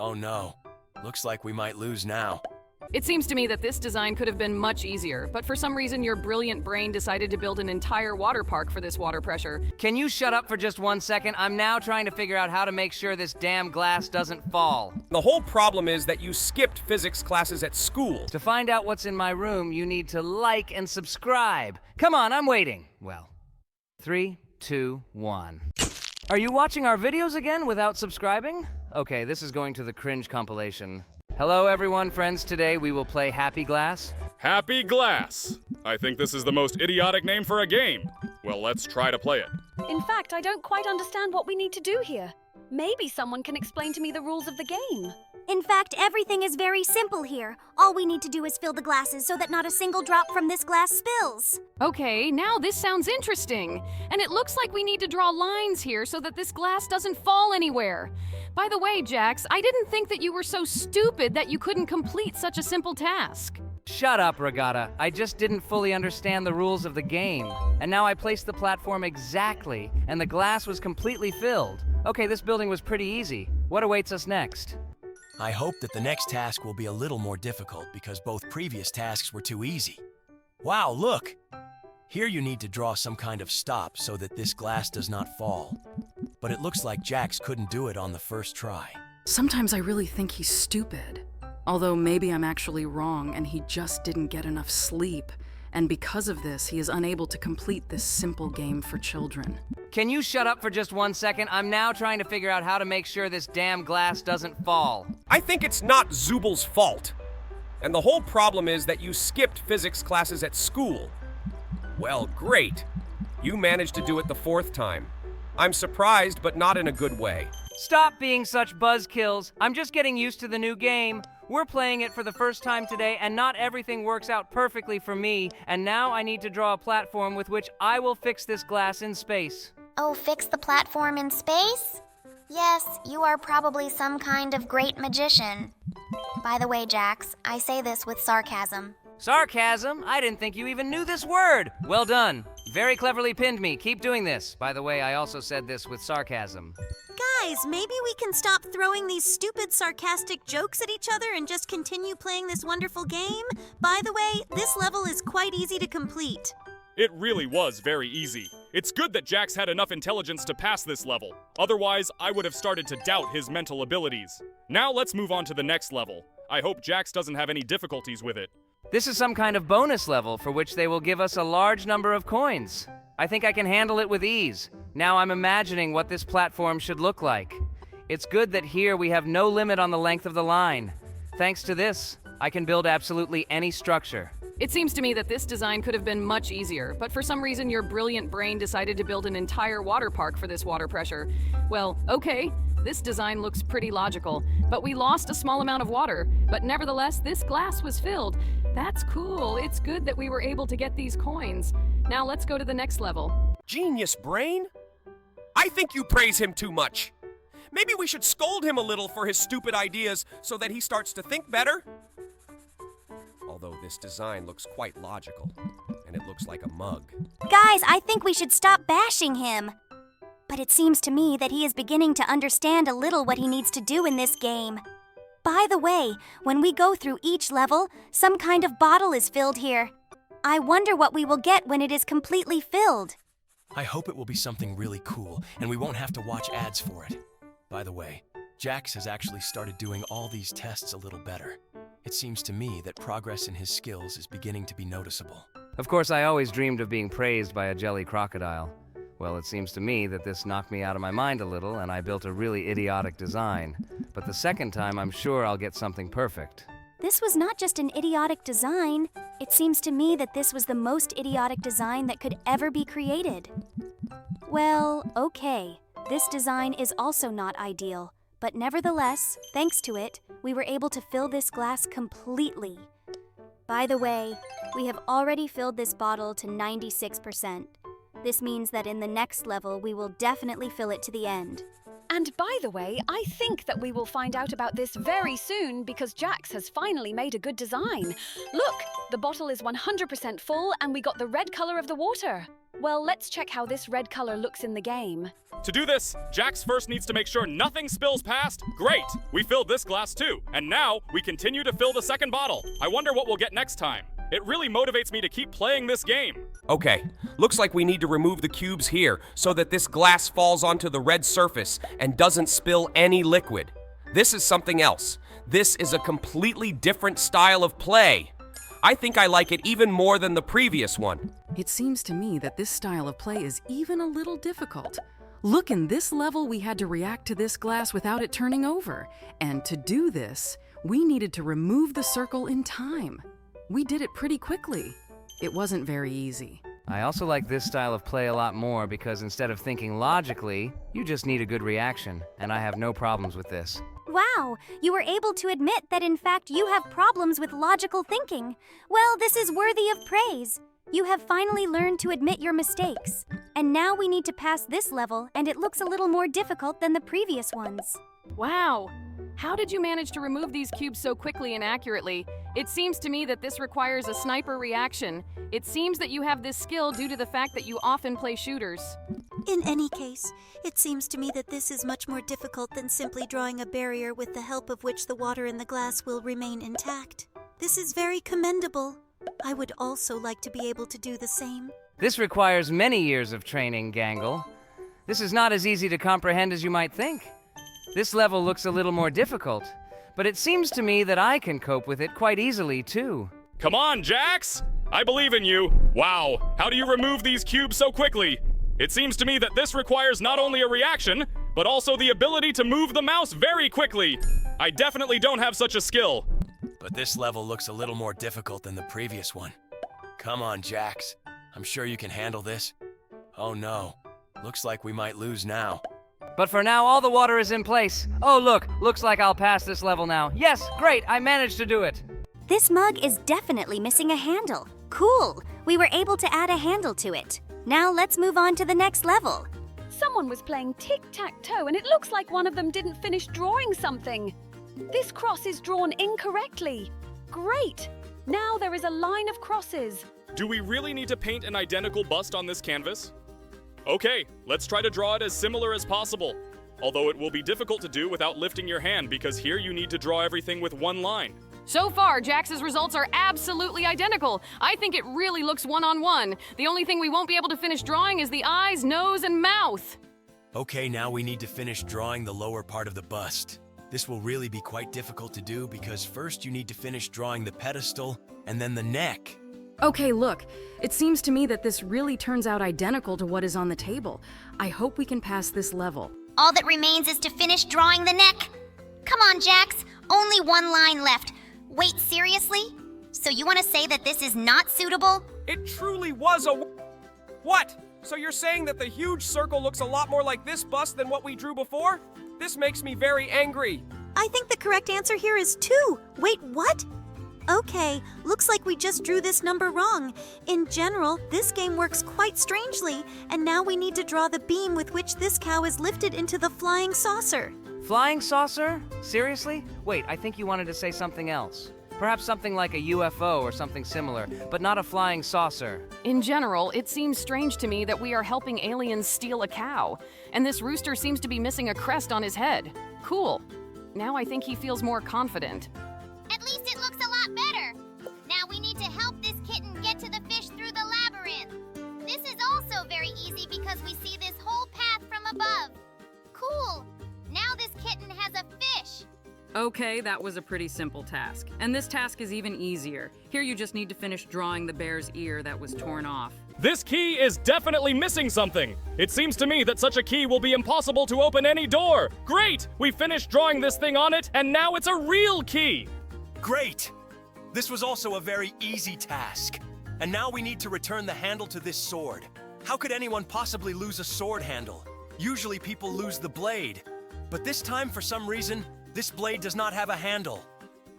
Oh no. Looks like we might lose now. It seems to me that this design could have been much easier, but for some reason your brilliant brain decided to build an entire water park for this water pressure. Can you shut up for just 1 second? I'm now trying to figure out how to make sure this damn glass doesn't fall. The whole problem is that you skipped physics classes at school. To find out what's in my room, you need to like and subscribe. Come on, I'm waiting. Well, 3, 2, 1. Are you watching our videos again without subscribing? Okay, this is going to the cringe compilation. Hello everyone, friends. Today we will play Happy Glass. Happy Glass. I think this is the most idiotic name for a game. Well, let's try to play it. In fact, I don't quite understand what we need to do here. Maybe someone can explain to me the rules of the game. In fact, everything is very simple here. All we need to do is fill the glasses so that not a single drop from this glass spills. Okay, now this sounds interesting. And it looks like we need to draw lines here so that this glass doesn't fall anywhere. By the way, Jax, I didn't think that you were so stupid that you couldn't complete such a simple task. Shut up, Regatta. I just didn't fully understand the rules of the game. And now I placed the platform exactly, and the glass was completely filled. Okay, this building was pretty easy. What awaits us next? I hope that the next task will be a little more difficult because both previous tasks were too easy. Wow, look! Here you need to draw some kind of stop so that this glass does not fall. But it looks like Jax couldn't do it on the first try. Sometimes I really think he's stupid. Although maybe I'm actually wrong and he just didn't get enough sleep. And because of this, he is unable to complete this simple game for children. Can you shut up for just 1 second? I'm now trying to figure out how to make sure this damn glass doesn't fall. I think it's not Zubal's fault. And the whole problem is that you skipped physics classes at school. Well, great. You managed to do it the 4th time. I'm surprised, but not in a good way. Stop being such buzzkills. I'm just getting used to the new game. We're playing it for the first time today, and not everything works out perfectly for me, and now I need to draw a platform with which I will fix this glass in space. Oh, fix the platform in space? Yes, you are probably some kind of great magician. By the way, Jax, I say this with sarcasm. Sarcasm? I didn't think you even knew this word. Well done. Very cleverly pinned me. Keep doing this. By the way, I also said this with sarcasm. Guys, maybe we can stop throwing these stupid sarcastic jokes at each other and just continue playing this wonderful game? By the way, this level is quite easy to complete. It really was very easy. It's good that Jax had enough intelligence to pass this level. Otherwise, I would have started to doubt his mental abilities. Now let's move on to the next level. I hope Jax doesn't have any difficulties with it. This is some kind of bonus level for which they will give us a large number of coins. I think I can handle it with ease. Now I'm imagining what this platform should look like. It's good that here we have no limit on the length of the line. Thanks to this, I can build absolutely any structure. It seems to me that this design could have been much easier, but for some reason your brilliant brain decided to build an entire water park for this water pressure. Well, okay, this design looks pretty logical, but we lost a small amount of water. But nevertheless, this glass was filled. That's cool. It's good that we were able to get these coins. Now let's go to the next level. Genius brain? I think you praise him too much. Maybe we should scold him a little for his stupid ideas so that he starts to think better. Although this design looks quite logical, and it looks like a mug. Guys, I think we should stop bashing him. But it seems to me that he is beginning to understand a little what he needs to do in this game. By the way, when we go through each level, some kind of bottle is filled here. I wonder what we will get when it is completely filled. I hope it will be something really cool, and we won't have to watch ads for it. By the way, Jax has actually started doing all these tests a little better. It seems to me that progress in his skills is beginning to be noticeable. Of course, I always dreamed of being praised by a jelly crocodile. Well, it seems to me that this knocked me out of my mind a little, and I built a really idiotic design. But the second time, I'm sure I'll get something perfect. This was not just an idiotic design. It seems to me that this was the most idiotic design that could ever be created. Well, okay. This design is also not ideal. But nevertheless, thanks to it, we were able to fill this glass completely. By the way, we have already filled this bottle to 96%. This means that in the next level, we will definitely fill it to the end. And by the way, I think that we will find out about this very soon because Jax has finally made a good design. Look, the bottle is 100% full and we got the red color of the water. Well, let's check how this red color looks in the game. To do this, Jax first needs to make sure nothing spills past. Great! We filled this glass too, and now we continue to fill the second bottle. I wonder what we'll get next time. It really motivates me to keep playing this game. Okay, looks like we need to remove the cubes here so that this glass falls onto the red surface and doesn't spill any liquid. This is something else. This is a completely different style of play. I think I like it even more than the previous one. It seems to me that this style of play is even a little difficult. Look, in this level, we had to react to this glass without it turning over. And to do this, we needed to remove the circle in time. We did it pretty quickly. It wasn't very easy. I also like this style of play a lot more because instead of thinking logically, you just need a good reaction, and I have no problems with this. Wow, you were able to admit that in fact you have problems with logical thinking. Well, this is worthy of praise. You have finally learned to admit your mistakes. And now we need to pass this level, and it looks a little more difficult than the previous ones. Wow! How did you manage to remove these cubes so quickly and accurately? It seems to me that this requires a sniper reaction. It seems that you have this skill due to the fact that you often play shooters. In any case, it seems to me that this is much more difficult than simply drawing a barrier with the help of which the water in the glass will remain intact. This is very commendable. I would also like to be able to do the same. This requires many years of training, Gangle. This is not as easy to comprehend as you might think. This level looks a little more difficult, but it seems to me that I can cope with it quite easily, too. Come on, Jax! I believe in you. Wow, how do you remove these cubes so quickly? It seems to me that this requires not only a reaction, but also the ability to move the mouse very quickly. I definitely don't have such a skill. But this level looks a little more difficult than the previous one. Come on, Jax. I'm sure you can handle this. Oh no, looks like we might lose now. But for now, all the water is in place. Oh, look, looks like I'll pass this level now. Yes, great, I managed to do it. This mug is definitely missing a handle. Cool, we were able to add a handle to it. Now let's move on to the next level. Someone was playing tic-tac-toe, and it looks like one of them didn't finish drawing something. This cross is drawn incorrectly. Great! Now there is a line of crosses. Do we really need to paint an identical bust on this canvas? Okay, let's try to draw it as similar as possible. Although it will be difficult to do without lifting your hand because here you need to draw everything with one line. So far, Jax's results are absolutely identical. I think it really looks one-on-one. The only thing we won't be able to finish drawing is the eyes, nose, and mouth. Okay, now we need to finish drawing the lower part of the bust. This will really be quite difficult to do because first you need to finish drawing the pedestal and then the neck. Okay, look, it seems to me that this really turns out identical to what is on the table. I hope we can pass this level. All that remains is to finish drawing the neck. Come on, Jax. Only one line left. Wait, seriously? So you want to say that this is not suitable? It truly was a... What? So you're saying that the huge circle looks a lot more like this bust than what we drew before? This makes me very angry. I think the correct answer here is 2. Wait, what? Okay, looks like we just drew this number wrong. In general, this game works quite strangely, and now we need to draw the beam with which this cow is lifted into the flying saucer. Flying saucer? Seriously? Wait, I think you wanted to say something else. Perhaps something like a UFO or something similar, but not a flying saucer. In general, it seems strange to me that we are helping aliens steal a cow, and this rooster seems to be missing a crest on his head. Cool. Now I think he feels more confident. At least it looks a lot better. Now we need to help this kitten get to the fish through the labyrinth. This is also very easy because we see this whole path from above. Cool. Now this kitten has a fish. Okay, that was a pretty simple task. And this task is even easier. Here you just need to finish drawing the bear's ear that was torn off. This key is definitely missing something. It seems to me that such a key will be impossible to open any door. Great! We finished drawing this thing on it, and now it's a real key. Great! This was also a very easy task. And now we need to return the handle to this sword. How could anyone possibly lose a sword handle? Usually people lose the blade. But this time, for some reason, this blade does not have a handle.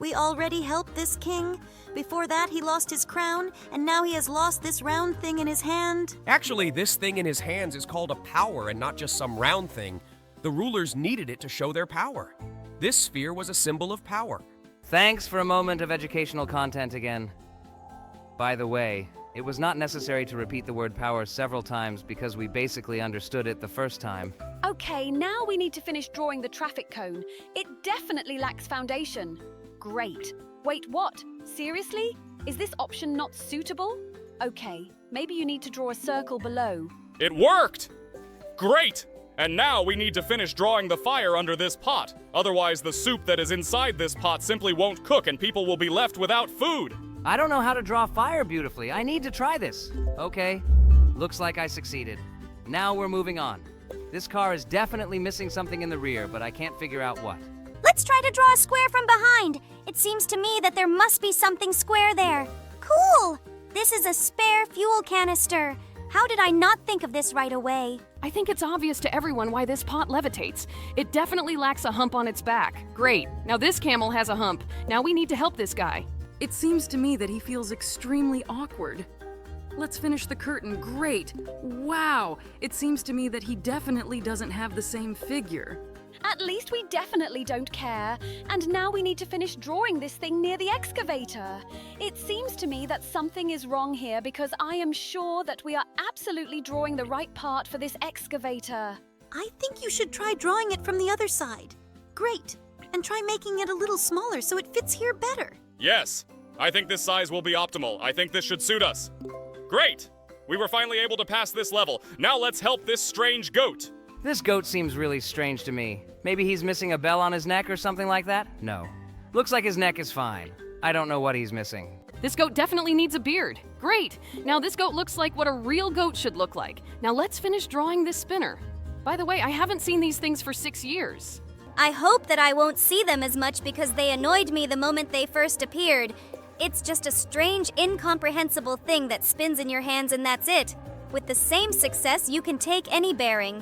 We already helped this king. Before that, he lost his crown, and now he has lost this round thing in his hand. Actually, this thing in his hands is called a power and not just some round thing. The rulers needed it to show their power. This sphere was a symbol of power. Thanks for a moment of educational content again. By the way, It was not necessary to repeat the word power several times because we basically understood it the first time. Okay, now we need to finish drawing the traffic cone. It definitely lacks foundation. Great. Wait, what? Seriously? Is this option not suitable? Okay, maybe you need to draw a circle below. It worked! Great! And now we need to finish drawing the fire under this pot. Otherwise, the soup that is inside this pot simply won't cook and people will be left without food. I don't know how to draw fire beautifully. I need to try this. Okay, looks like I succeeded. Now we're moving on. This car is definitely missing something in the rear, but I can't figure out what. Let's try to draw a square from behind. It seems to me that there must be something square there. Cool! This is a spare fuel canister. How did I not think of this right away? I think it's obvious to everyone why this pot levitates. It definitely lacks a hump on its back. Great. Now this camel has a hump. Now we need to help this guy. It seems to me that he feels extremely awkward. Let's finish the curtain. Great. Wow. It seems to me that he definitely doesn't have the same figure. At least we definitely don't care. And now we need to finish drawing this thing near the excavator. It seems to me that something is wrong here because I am sure that we are absolutely drawing the right part for this excavator. I think you should try drawing it from the other side. Great. And try making it a little smaller so it fits here better. Yes, I think this size will be optimal. I think this should suit us. Great! We were finally able to pass this level. Now let's help this strange goat. This goat seems really strange to me. Maybe he's missing a bell on his neck or something like that? No. Looks like his neck is fine. I don't know what he's missing. This goat definitely needs a beard. Great. Now this goat looks like what a real goat should look like. Now let's finish drawing this spinner. By the way, I haven't seen these things for 6 years. I hope that I won't see them as much because they annoyed me the moment they first appeared. It's just a strange, incomprehensible thing that spins in your hands and that's it. With the same success, you can take any bearing.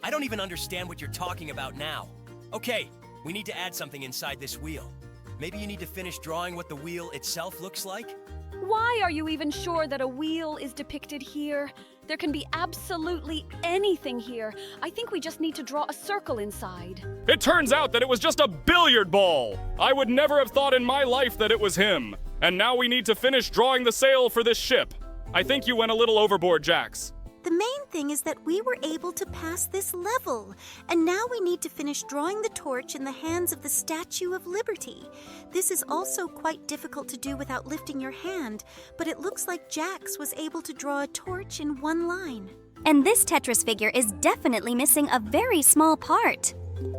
I don't even understand what you're talking about now. Okay, we need to add something inside this wheel. Maybe you need to finish drawing what the wheel itself looks like? Why are you even sure that a wheel is depicted here? There can be absolutely anything here. I think we just need to draw a circle inside. It turns out that it was just a billiard ball. I would never have thought in my life that it was him. And now we need to finish drawing the sail for this ship. I think you went a little overboard, Jax. The main thing is that we were able to pass this level, and now we need to finish drawing the torch in the hands of the Statue of Liberty. This is also quite difficult to do without lifting your hand, but it looks like Jax was able to draw a torch in one line. And this Tetris figure is definitely missing a very small part.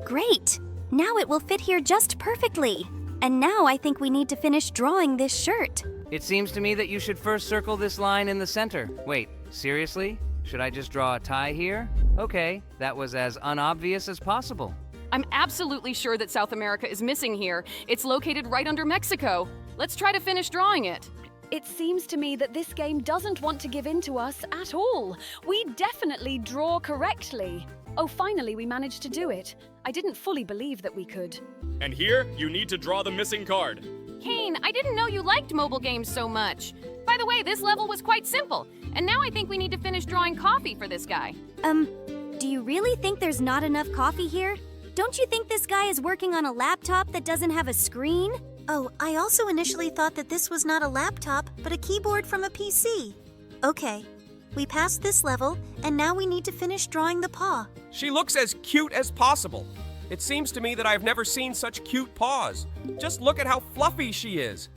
Great! Now it will fit here just perfectly. And now I think we need to finish drawing this shirt. It seems to me that you should first circle this line in the center. Wait, seriously? Should I just draw a tie here? Okay, that was as unobvious as possible. I'm absolutely sure that South America is missing here. It's located right under Mexico. Let's try to finish drawing it. It seems to me that this game doesn't want to give in to us at all. We definitely draw correctly. Oh, finally we managed to do it. I didn't fully believe that we could. And here, you need to draw the missing card. Kane, I didn't know you liked mobile games so much. By the way, this level was quite simple. And now I think we need to finish drawing coffee for this guy. Do you really think there's not enough coffee here? Don't you think this guy is working on a laptop that doesn't have a screen? Oh, I also initially thought that this was not a laptop, but a keyboard from a PC. Okay, we passed this level, and now we need to finish drawing the paw. She looks as cute as possible. It seems to me that I've never seen such cute paws. Just look at how fluffy she is.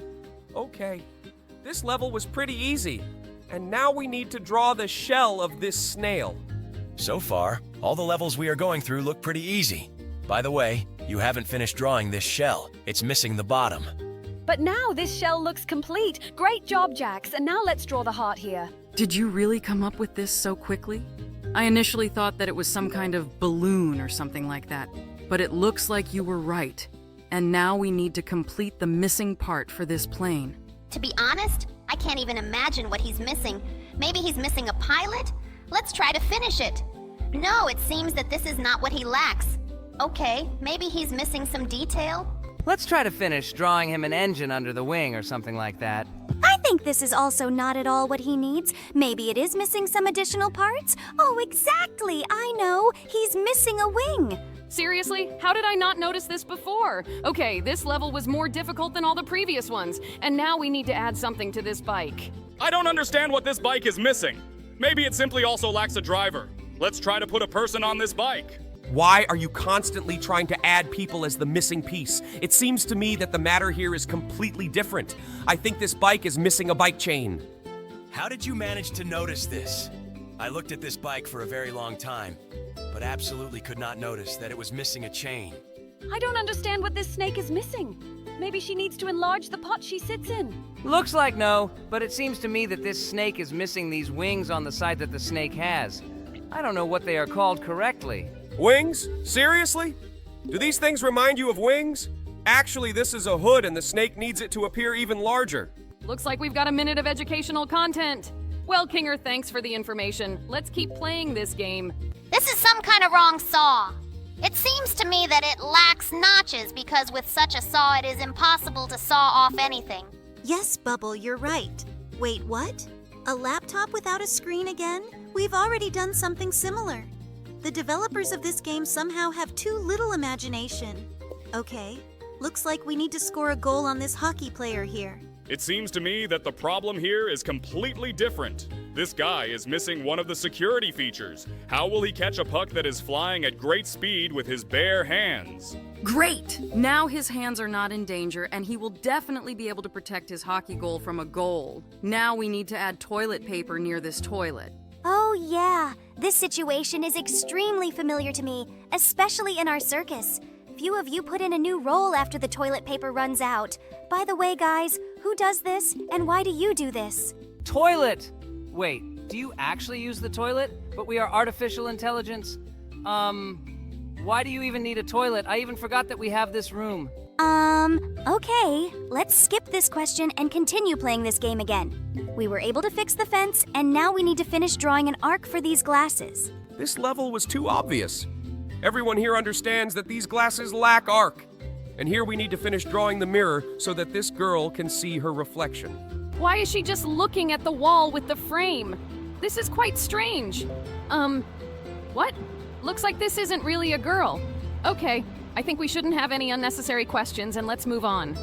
Okay, this level was pretty easy. And now we need to draw the shell of this snail. So far, all the levels we are going through look pretty easy. By the way, you haven't finished drawing this shell. It's missing the bottom. But now this shell looks complete. Great job, Jax. And now let's draw the heart here. Did you really come up with this so quickly? I initially thought that it was some kind of balloon or something like that, but it looks like you were right. And now we need to complete the missing part for this plane. To be honest, I can't even imagine what he's missing. Maybe he's missing a pilot? Let's try to finish it. No, it seems that this is not what he lacks. Okay, maybe he's missing some detail? Let's try to finish drawing him an engine under the wing or something like that. I think this is also not at all what he needs. Maybe it is missing some additional parts. Oh, exactly, I know. He's missing a wing. Seriously? How did I not notice this before? Okay, this level was more difficult than all the previous ones, and now we need to add something to this bike. I don't understand what this bike is missing. Maybe it simply also lacks a driver. Let's try to put a person on this bike. Why are you constantly trying to add people as the missing piece? It seems to me that the matter here is completely different. I think this bike is missing a bike chain. How did you manage to notice this? I looked at this bike for a very long time, but absolutely could not notice that it was missing a chain. I don't understand what this snake is missing. Maybe she needs to enlarge the pot she sits in. Looks like no, but it seems to me that this snake is missing these wings on the side that the snake has. I don't know what they are called correctly. Wings? Seriously? Do these things remind you of wings? Actually, this is a hood and the snake needs it to appear even larger. Looks like we've got a minute of educational content. Well, Kinger, thanks for the information. Let's keep playing this game. This is some kind of wrong saw. It seems to me that it lacks notches because with such a saw it is impossible to saw off anything. Yes, Bubble, you're right. Wait, what? A laptop without a screen again? We've already done something similar. The developers of this game somehow have too little imagination. Okay, looks like we need to score a goal on this hockey player here. It seems to me that the problem here is completely different. This guy is missing one of the security features. How will he catch a puck that is flying at great speed with his bare hands? Great! Now his hands are not in danger, and he will definitely be able to protect his hockey goal from a goal. Now we need to add toilet paper near this toilet. Oh, yeah. This situation is extremely familiar to me, especially in our circus. Few of you put in a new roll after the toilet paper runs out. By the way, guys, who does this, and why do you do this? Toilet! Wait, do you actually use the toilet? But we are artificial intelligence? Why do you even need a toilet? I even forgot that we have this room. Okay. Let's skip this question and continue playing this game again. We were able to fix the fence, and now we need to finish drawing an arc for these glasses. This level was too obvious. Everyone here understands that these glasses lack arc. And here we need to finish drawing the mirror so that this girl can see her reflection. Why is she just looking at the wall with the frame? This is quite strange. What? Looks like this isn't really a girl. Okay, I think we shouldn't have any unnecessary questions and let's move on.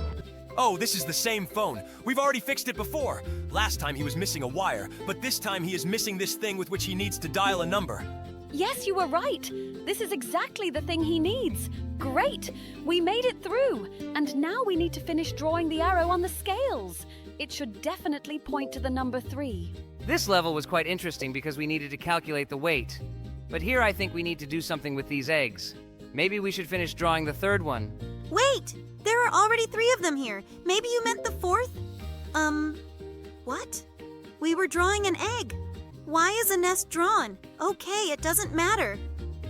Oh, this is the same phone. We've already fixed it before. Last time he was missing a wire, but this time he is missing this thing with which he needs to dial a number. Yes, you were right. This is exactly the thing he needs. Great! We made it through. And now we need to finish drawing the arrow on the scales. It should definitely point to the number 3. This level was quite interesting because we needed to calculate the weight. But here I think we need to do something with these eggs. Maybe we should finish drawing the third one. Wait! There are already 3 of them here. Maybe you meant the 4th? What? We were drawing an egg. Why is a nest drawn? Okay, it doesn't matter.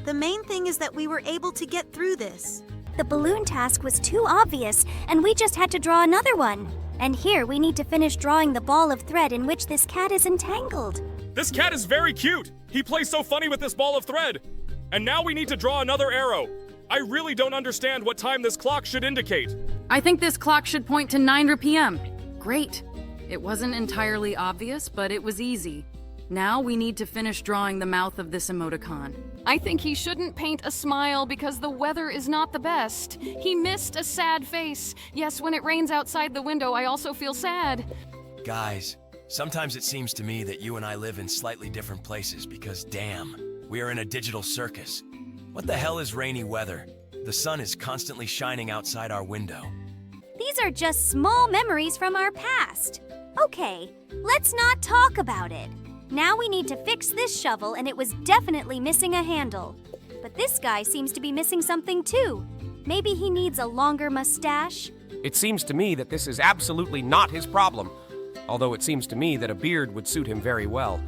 The main thing is that we were able to get through this. The balloon task was too obvious, and we just had to draw another one. And here we need to finish drawing the ball of thread in which this cat is entangled. This cat is very cute. He plays so funny with this ball of thread. And now we need to draw another arrow. I really don't understand what time this clock should indicate. I think this clock should point to 9 p.m. Great. It wasn't entirely obvious, but it was easy. Now we need to finish drawing the mouth of this emoticon. I think he shouldn't paint a smile because the weather is not the best. He missed a sad face. Yes, when it rains outside the window, I also feel sad. Guys, sometimes it seems to me that you and I live in slightly different places because, damn, we are in a digital circus. What the hell is rainy weather? The sun is constantly shining outside our window. These are just small memories from our past. Okay, let's not talk about it. Now we need to fix this shovel, and it was definitely missing a handle. But this guy seems to be missing something too. Maybe he needs a longer mustache? It seems to me that this is absolutely not his problem. Although it seems to me that a beard would suit him very well.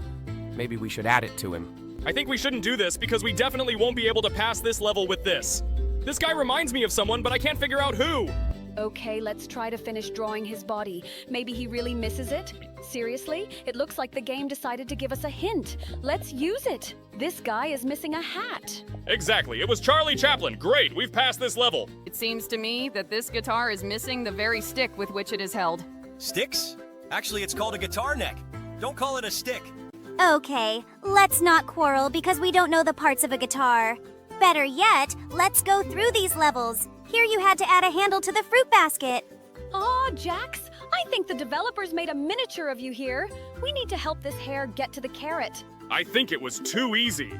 Maybe we should add it to him. I think we shouldn't do this because we definitely won't be able to pass this level with this. This guy reminds me of someone, but I can't figure out who. Okay, let's try to finish drawing his body. Maybe he really misses it? Seriously? It looks like the game decided to give us a hint. Let's use it. This guy is missing a hat. Exactly. It was Charlie Chaplin. Great, we've passed this level. It seems to me that this guitar is missing the very stick with which it is held. Sticks? Actually, it's called a guitar neck. Don't call it a stick. Okay, let's not quarrel because we don't know the parts of a guitar. Better yet, let's go through these levels. Here you had to add a handle to the fruit basket. Aw, Jax, I I think the developers made a miniature of you here. We need to help this hare get to the carrot. I think it was too easy.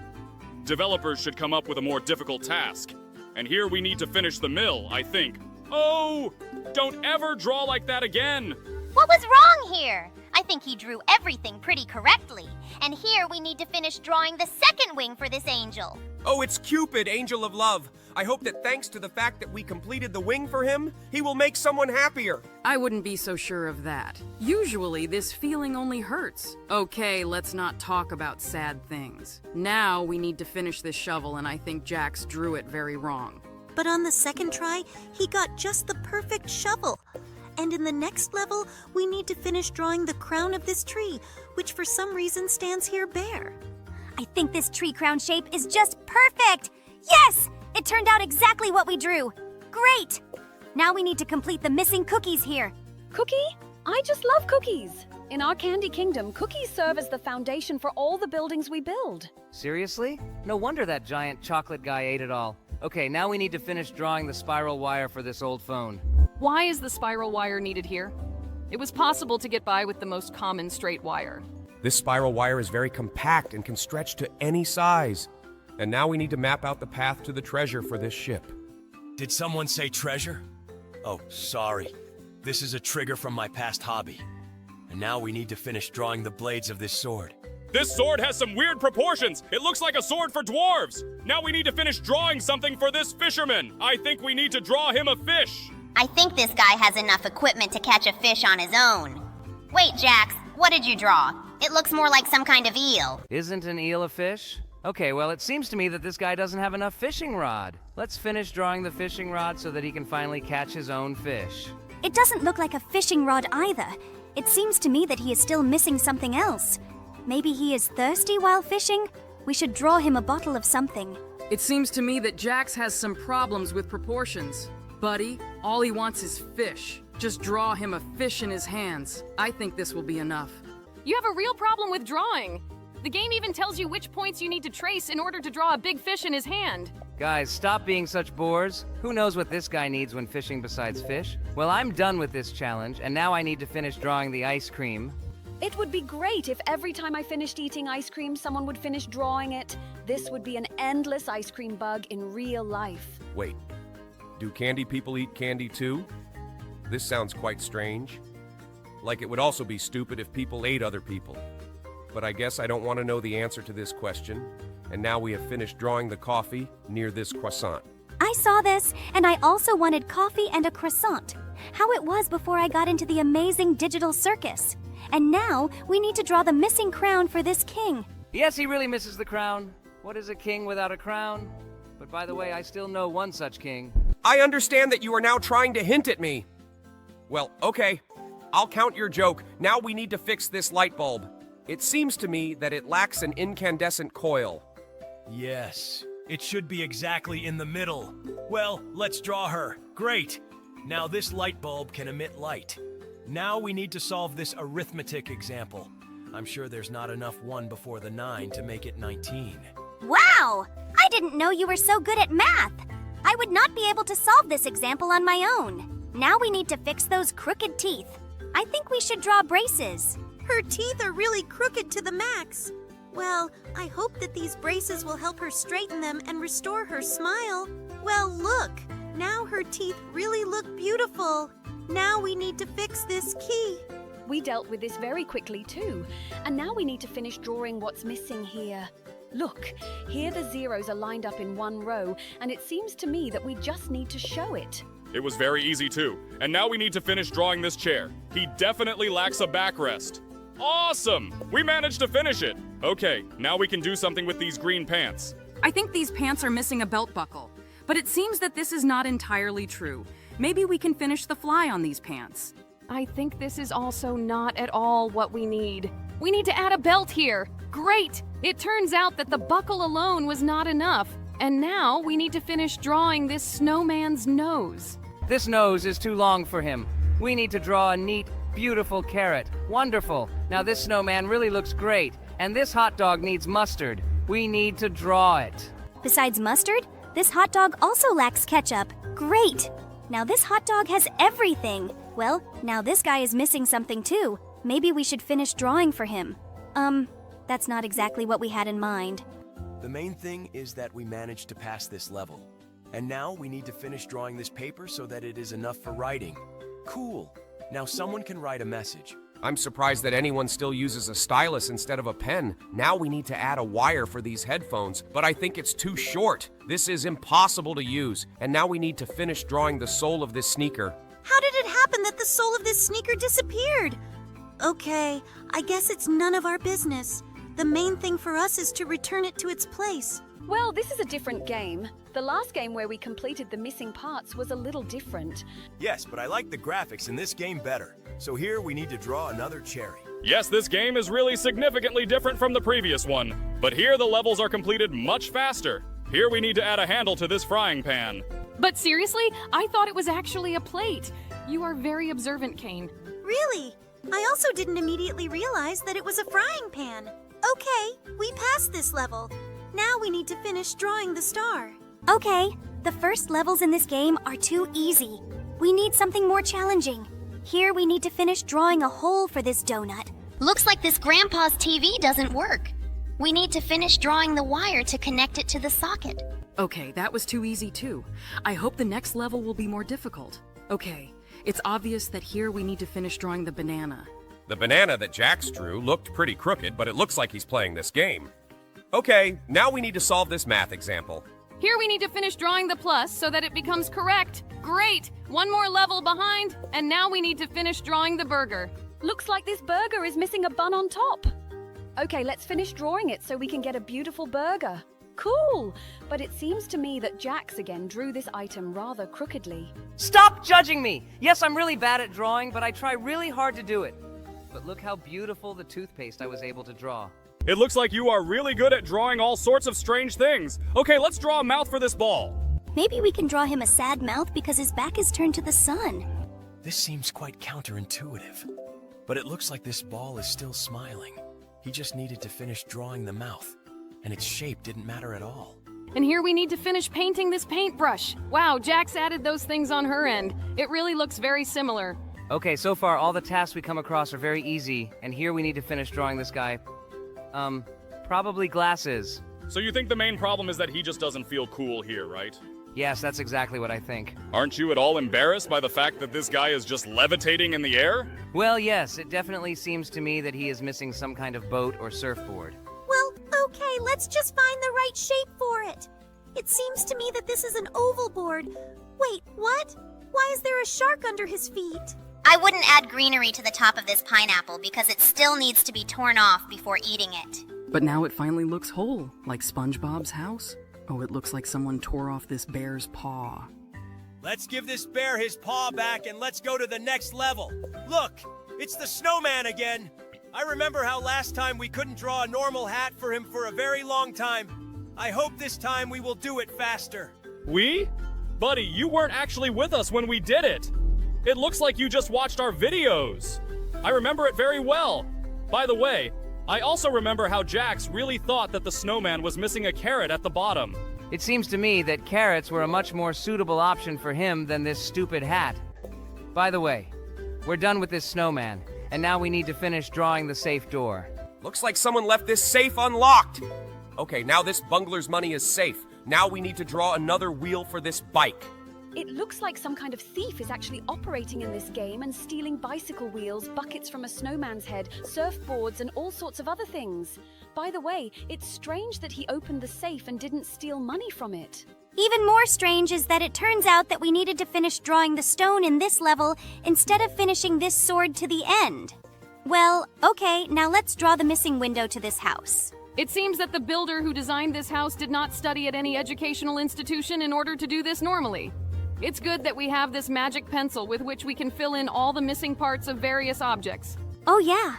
Developers should come up with a more difficult task. And here we need to finish the mill, I think. Oh! Don't ever draw like that again! What was wrong here? I think he drew everything pretty correctly. And here we need to finish drawing the second wing for this angel. Oh, it's Cupid, angel of love. I hope that thanks to the fact that we completed the wing for him, he will make someone happier. I wouldn't be so sure of that. Usually, this feeling only hurts. Okay, let's not talk about sad things. Now we need to finish this shovel, and I think Jax drew it very wrong. But on the second try, he got just the perfect shovel. And in the next level, we need to finish drawing the crown of this tree, which for some reason stands here bare. I think this tree crown shape is just perfect! Yes! It turned out exactly what we drew. Great! Now we need to complete the missing cookies here. Cookie? I just love cookies. In our Candy Kingdom, cookies serve as the foundation for all the buildings we build. Seriously? No wonder that giant chocolate guy ate it all. Okay, now we need to finish drawing the spiral wire for this old phone. Why is the spiral wire needed here? It was possible to get by with the most common straight wire. This spiral wire is very compact and can stretch to any size. And now we need to map out the path to the treasure for this ship. Did someone say treasure? Oh, sorry. This is a trigger from my past hobby. And now we need to finish drawing the blades of this sword. This sword has some weird proportions. It looks like a sword for dwarves. Now we need to finish drawing something for this fisherman. I think we need to draw him a fish. I think this guy has enough equipment to catch a fish on his own. Wait, Jax, what did you draw? It looks more like some kind of eel. Isn't an eel a fish? Okay, well, it seems to me that this guy doesn't have enough fishing rod. Let's finish drawing the fishing rod so that he can finally catch his own fish. It doesn't look like a fishing rod either. It seems to me that he is still missing something else. Maybe he is thirsty while fishing? We should draw him a bottle of something. It seems to me that Jax has some problems with proportions. Buddy, all he wants is fish. Just draw him a fish in his hands. I think this will be enough. You have a real problem with drawing. The game even tells you which points you need to trace in order to draw a big fish in his hand. Guys, stop being such bores. Who knows what this guy needs when fishing besides fish? Well, I'm done with this challenge, and now I need to finish drawing the ice cream. It would be great if every time I finished eating ice cream, someone would finish drawing it. This would be an endless ice cream bug in real life. Wait, do candy people eat candy too? This sounds quite strange. Like it would also be stupid if people ate other people. But I guess I don't want to know the answer to this question. And now we have finished drawing the coffee near this croissant. I saw this, and I also wanted coffee and a croissant. How it was before I got into the amazing digital circus. And now we need to draw the missing crown for this king. Yes, he really misses the crown. What is a king without a crown? But by the way, I still know one such king. I understand that you are now trying to hint at me. Well, okay. I'll count your joke. Now we need to fix this light bulb. It seems to me that it lacks an incandescent coil. Yes, it should be exactly in the middle. Well, let's draw her. Great. Now this light bulb can emit light. Now we need to solve this arithmetic example. I'm sure there's not enough 1 before the 9 to make it 19. Wow! I didn't know you were so good at math. I would not be able to solve this example on my own. Now we need to fix those crooked teeth. I think we should draw braces. Her teeth are really crooked to the max. Well, I hope that these braces will help her straighten them and restore her smile. Well, look! Now her teeth really look beautiful. Now we need to fix this key. We dealt with this very quickly too. And now we need to finish drawing what's missing here. Look, here the zeros are lined up in one row, and it seems to me that we just need to show it. It was very easy too. And now we need to finish drawing this chair. He definitely lacks a backrest. Awesome! We managed to finish it. Okay, now we can do something with these green pants. I think these pants are missing a belt buckle. But it seems that this is not entirely true. Maybe we can finish the fly on these pants. I think this is also not at all what we need. We need to add a belt here. Great! It turns out that the buckle alone was not enough. And now we need to finish drawing this snowman's nose. This nose is too long for him. We need to draw a neat, beautiful carrot. Wonderful. Now this snowman really looks great. And this hot dog needs mustard. We need to draw it. Besides mustard, this hot dog also lacks ketchup. Great! Now this hot dog has everything. Well, now this guy is missing something too. Maybe we should finish drawing for him. That's not exactly what we had in mind. The main thing is that we managed to pass this level. And now we need to finish drawing this paper so that it is enough for writing. Cool. Now someone can write a message. I'm surprised that anyone still uses a stylus instead of a pen. Now we need to add a wire for these headphones, but I think it's too short. This is impossible to use, and now we need to finish drawing the sole of this sneaker. How did it happen that the sole of this sneaker disappeared? Okay, I guess it's none of our business. The main thing for us is to return it to its place. Well, this is a different game. The last game where we completed the missing parts was a little different. Yes, but I like the graphics in this game better. So here we need to draw another cherry. Yes, this game is really significantly different from the previous one, but here the levels are completed much faster. Here we need to add a handle to this frying pan. But seriously, I thought it was actually a plate. You are very observant, Kane. Really? I also didn't immediately realize that it was a frying pan. Okay, we passed this level. Now we need to finish drawing the star. Okay, the first levels in this game are too easy. We need something more challenging. Here we need to finish drawing a hole for this donut. Looks like this Grandpa's TV doesn't work. We need to finish drawing the wire to connect it to the socket. Okay, that was too easy too. I hope the next level will be more difficult. Okay, it's obvious that here we need to finish drawing the banana. The banana that Jax drew looked pretty crooked, but it looks like he's playing this game. Okay, now we need to solve this math example. Here we need to finish drawing the plus so that it becomes correct. Great! One more level behind, and now we need to finish drawing the burger. Looks like this burger is missing a bun on top. Okay, let's finish drawing it so we can get a beautiful burger. Cool! But it seems to me that Jax again drew this item rather crookedly. Stop judging me! Yes, I'm really bad at drawing, but I try really hard to do it. But look how beautiful the toothpaste I was able to draw. It looks like you are really good at drawing all sorts of strange things. Okay, let's draw a mouth for this ball. Maybe we can draw him a sad mouth because his back is turned to the sun. This seems quite counterintuitive. But it looks like this ball is still smiling. He just needed to finish drawing the mouth, and its shape didn't matter at all. And here we need to finish painting this paintbrush. Wow, Jax added those things on her end. It really looks very similar. Okay, so far all the tasks we come across are very easy, and here we need to finish drawing this guy. Probably glasses. So you think the main problem is that he just doesn't feel cool here, right? Yes, that's exactly what I think. Aren't you at all embarrassed by the fact that this guy is just levitating in the air? Well, yes, it definitely seems to me that he is missing some kind of boat or surfboard. Well, okay, let's just find the right shape for it. It seems to me that this is an oval board. Wait, what? Why is there a shark under his feet? I wouldn't add greenery to the top of this pineapple because it still needs to be torn off before eating it. But now it finally looks whole, like SpongeBob's house. Oh, it looks like someone tore off this bear's paw. Let's give this bear his paw back and let's go to the next level. Look, it's the snowman again. I remember how last time we couldn't draw a normal hat for him for a very long time. I hope this time we will do it faster. We? Buddy, you weren't actually with us when we did it. It looks like you just watched our videos. I remember it very well. By the way, I also remember how Jax really thought that the snowman was missing a carrot at the bottom. It seems to me that carrots were a much more suitable option for him than this stupid hat. By the way, we're done with this snowman, and now we need to finish drawing the safe door. Looks like someone left this safe unlocked. Okay, now this bungler's money is safe. Now we need to draw another wheel for this bike. It looks like some kind of thief is actually operating in this game and stealing bicycle wheels, buckets from a snowman's head, surfboards, and all sorts of other things. By the way, it's strange that he opened the safe and didn't steal money from it. Even more strange is that it turns out that we needed to finish drawing the stone in this level instead of finishing this sword to the end. Well, okay, now let's draw the missing window to this house. It seems that the builder who designed this house did not study at any educational institution in order to do this normally. It's good that we have this magic pencil with which we can fill in all the missing parts of various objects. Oh yeah.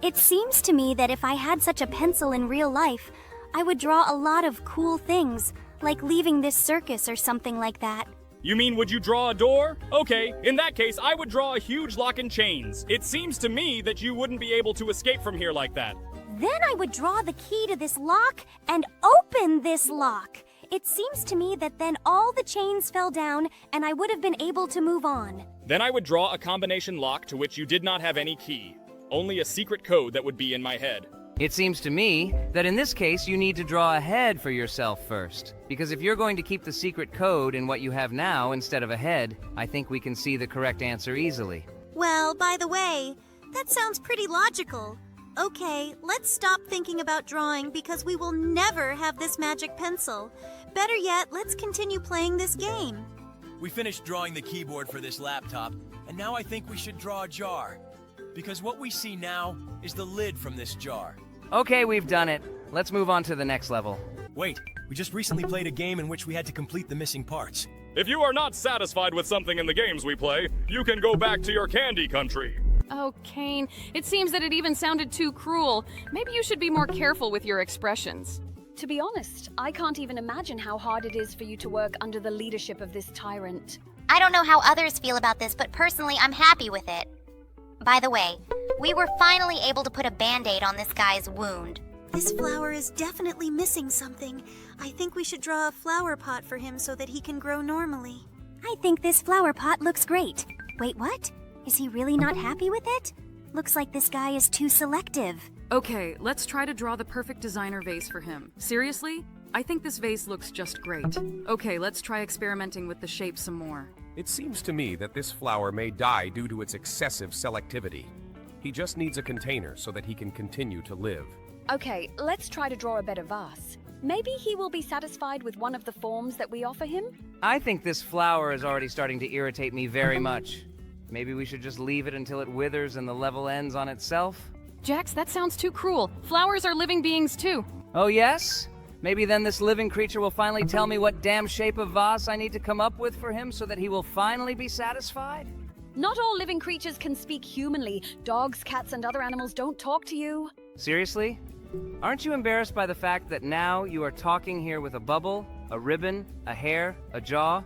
It seems to me that if I had such a pencil in real life, I would draw a lot of cool things, like leaving this circus or something like that. You mean, would you draw a door? Okay, in that case, I would draw a huge lock and chains. It seems to me that you wouldn't be able to escape from here like that. Then I would draw the key to this lock and open this lock. It seems to me that then all the chains fell down and I would have been able to move on. Then I would draw a combination lock to which you did not have any key. Only a secret code that would be in my head. It seems to me that in this case you need to draw a head for yourself first. Because if you're going to keep the secret code in what you have now instead of a head, I think we can see the correct answer easily. Well, by the way, that sounds pretty logical. Okay, let's stop thinking about drawing because we will never have this magic pencil. Better yet, let's continue playing this game. We finished drawing the keyboard for this laptop, and now I think we should draw a jar. Because what we see now is the lid from this jar. Okay, we've done it. Let's move on to the next level. Wait, we just recently played a game in which we had to complete the missing parts. If you are not satisfied with something in the games we play, you can go back to your candy country. Oh, Kane, it seems that it even sounded too cruel. Maybe you should be more careful with your expressions. To be honest, I can't even imagine how hard it is for you to work under the leadership of this tyrant. I don't know how others feel about this, but personally, I'm happy with it. By the way, we were finally able to put a band-aid on this guy's wound. This flower is definitely missing something. I think we should draw a flower pot for him so that he can grow normally. I think this flower pot looks great. Wait, what? Is he really not happy with it? Looks like this guy is too selective. Okay, let's try to draw the perfect designer vase for him. Seriously? I think this vase looks just great. Okay, let's try experimenting with the shape some more. It seems to me that this flower may die due to its excessive selectivity. He just needs a container so that he can continue to live. Okay, let's try to draw a better vase. Maybe he will be satisfied with one of the forms that we offer him? I think this flower is already starting to irritate me very much. Maybe we should just leave it until it withers and the level ends on itself? Jax, that sounds too cruel. Flowers are living beings too. Oh yes? Maybe then this living creature will finally tell me what damn shape of vase I need to come up with for him so that he will finally be satisfied? Not all living creatures can speak humanly. Dogs, cats, and other animals don't talk to you. Seriously? Aren't you embarrassed by the fact that now you are talking here with a bubble, a ribbon, a hair, a jaw,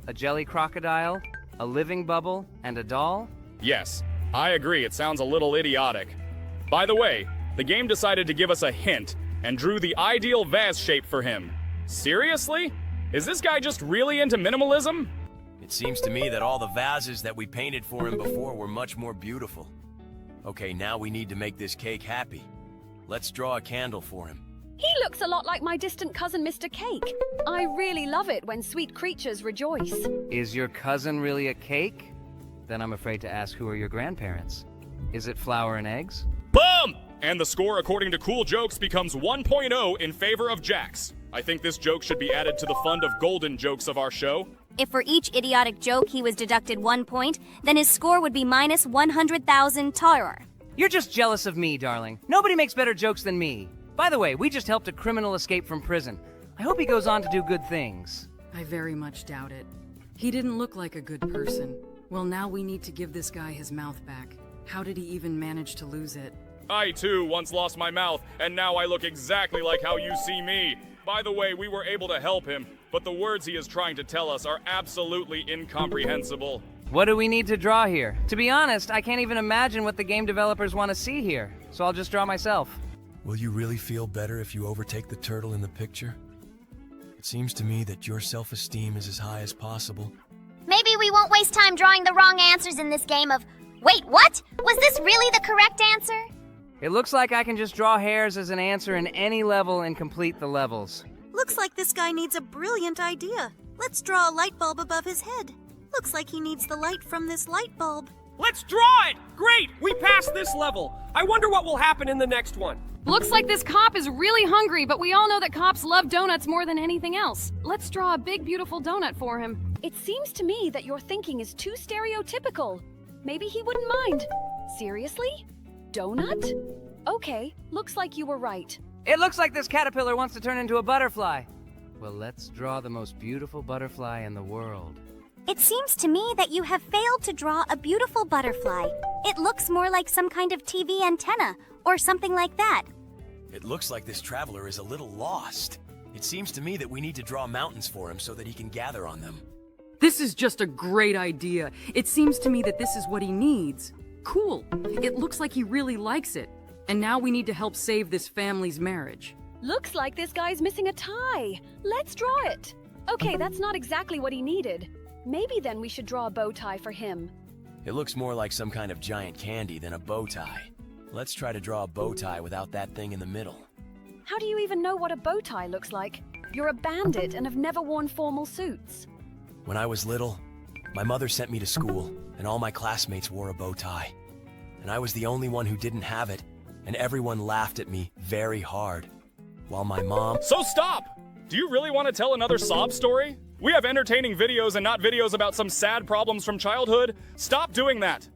a jelly crocodile, a living bubble, and a doll? Yes, I agree, it sounds a little idiotic. By the way, the game decided to give us a hint and drew the ideal vase shape for him. Seriously? Is this guy just really into minimalism? It seems to me that all the vases that we painted for him before were much more beautiful. Okay, now we need to make this cake happy. Let's draw a candle for him. He looks a lot like my distant cousin, Mr. Cake. I really love it when sweet creatures rejoice. Is your cousin really a cake? Then I'm afraid to ask, who are your grandparents? Is it flour and eggs? Boom! And the score, according to Cool Jokes, becomes 1.0 in favor of Jax. I think this joke should be added to the fund of golden jokes of our show. If for each idiotic joke he was deducted 1 point, then his score would be minus 100,000 Taurer. You're just jealous of me, darling. Nobody makes better jokes than me. By the way, we just helped a criminal escape from prison. I hope he goes on to do good things. I very much doubt it. He didn't look like a good person. Well, now we need to give this guy his mouth back. How did he even manage to lose it? I, too, once lost my mouth, and now I look exactly like how you see me. By the way, we were able to help him, but the words he is trying to tell us are absolutely incomprehensible. What do we need to draw here? To be honest, I can't even imagine what the game developers want to see here, so I'll just draw myself. Will you really feel better if you overtake the turtle in the picture? It seems to me that your self-esteem is as high as possible. Maybe we won't waste time drawing the wrong answers in this game of, wait, what? Was this really the correct answer? It looks like I can just draw hairs as an answer in any level and complete the levels. Looks like this guy needs a brilliant idea. Let's draw a light bulb above his head. Looks like he needs the light from this light bulb. Let's draw it! Great! We passed this level. I wonder what will happen in the next one. Looks like this cop is really hungry, but we all know that cops love donuts more than anything else. Let's draw a big, beautiful donut for him. It seems to me that your thinking is too stereotypical. Maybe he wouldn't mind. Seriously? Donut? Okay, looks like you were right. It looks like this caterpillar wants to turn into a butterfly. Well, let's draw the most beautiful butterfly in the world. It seems to me that you have failed to draw a beautiful butterfly. It looks more like some kind of TV antenna, or something like that. It looks like this traveler is a little lost. It seems to me that we need to draw mountains for him so that he can gather on them. This is just a great idea. It seems to me that this is what he needs. Cool. It looks like he really likes it. And now we need to help save this family's marriage. Looks like this guy's missing a tie. Let's draw it. Okay, that's not exactly what he needed. Maybe then we should draw a bow tie for him. It looks more like some kind of giant candy than a bow tie. Let's try to draw a bow tie without that thing in the middle. How do you even know what a bow tie looks like? You're a bandit and have never worn formal suits. When I was little, my mother sent me to school, and all my classmates wore a bow tie. And I was the only one who didn't have it, and everyone laughed at me very hard. While my mom... So stop! Do you really want to tell another sob story? We have entertaining videos and not videos about some sad problems from childhood. Stop doing that!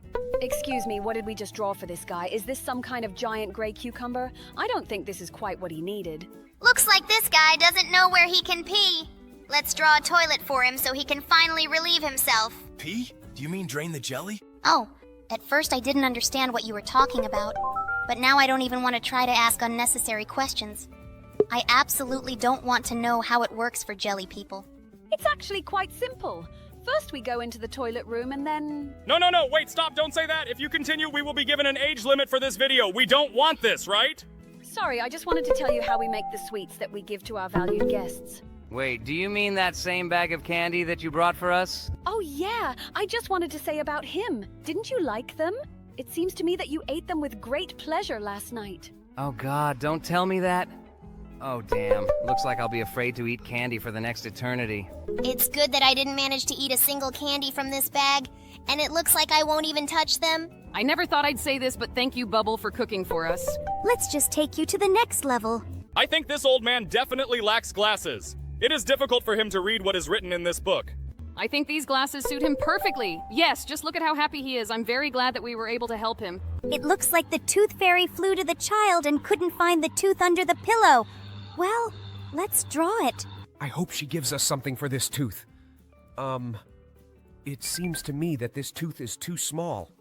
Excuse me, what did we just draw for this guy? Is this some kind of giant gray cucumber? I don't think this is quite what he needed. Looks like this guy doesn't know where he can pee. Let's draw a toilet for him so he can finally relieve himself. Pee? Do you mean drain the jelly? Oh, at first I didn't understand what you were talking about, but now I don't even want to try to ask unnecessary questions. I absolutely don't want to know how it works for jelly people. It's actually quite simple. First we go into the toilet room and then... No, wait, stop, don't say that! If you continue, we will be given an age limit for this video. We don't want this, right? Sorry, I just wanted to tell you how we make the sweets that we give to our valued guests. Wait, do you mean that same bag of candy that you brought for us? Oh yeah, I just wanted to say about him. Didn't you like them? It seems to me that you ate them with great pleasure last night. Oh God, don't tell me that. Oh damn, looks like I'll be afraid to eat candy for the next eternity. It's good that I didn't manage to eat a single candy from this bag, and it looks like I won't even touch them. I never thought I'd say this, but thank you, Bubble, for cooking for us. Let's just take you to the next level. I think this old man definitely lacks glasses. It is difficult for him to read what is written in this book. I think these glasses suit him perfectly. Yes, just look at how happy he is. I'm very glad that we were able to help him. It looks like the tooth fairy flew to the child and couldn't find the tooth under the pillow. Well, let's draw it. I hope she gives us something for this tooth. It seems to me that this tooth is too small.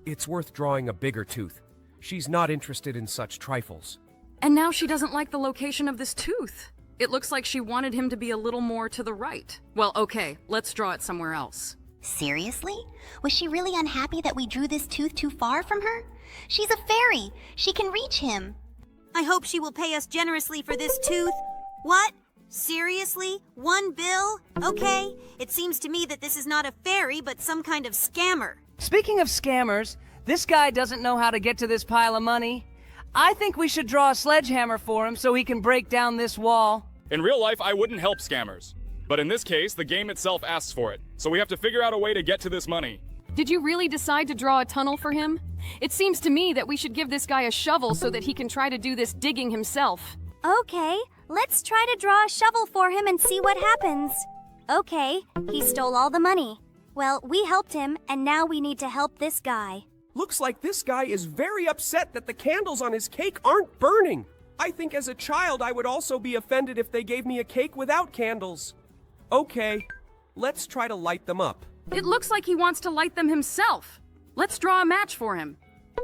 It's worth drawing a bigger tooth. She's not interested in such trifles. And now she doesn't like the location of this tooth. It looks like she wanted him to be a little more to the right. Well, okay, let's draw it somewhere else. Seriously? Was she really unhappy that we drew this tooth too far from her? She's a fairy. She can reach him. I hope she will pay us generously for this tooth. What? Seriously? 1 bill? Okay. It seems to me that this is not a fairy, but some kind of scammer. Speaking of scammers, this guy doesn't know how to get to this pile of money. I think we should draw a sledgehammer for him so he can break down this wall. In real life, I wouldn't help scammers. But in this case, the game itself asks for it. So we have to figure out a way to get to this money. Did you really decide to draw a tunnel for him? It seems to me that we should give this guy a shovel so that he can try to do this digging himself. Okay, let's try to draw a shovel for him and see what happens. Okay, he stole all the money. Well, we helped him, and now we need to help this guy. Looks like this guy is very upset that the candles on his cake aren't burning. I think as a child I would also be offended if they gave me a cake without candles. Okay, let's try to light them up. It looks like he wants to light them himself. Let's draw a match for him.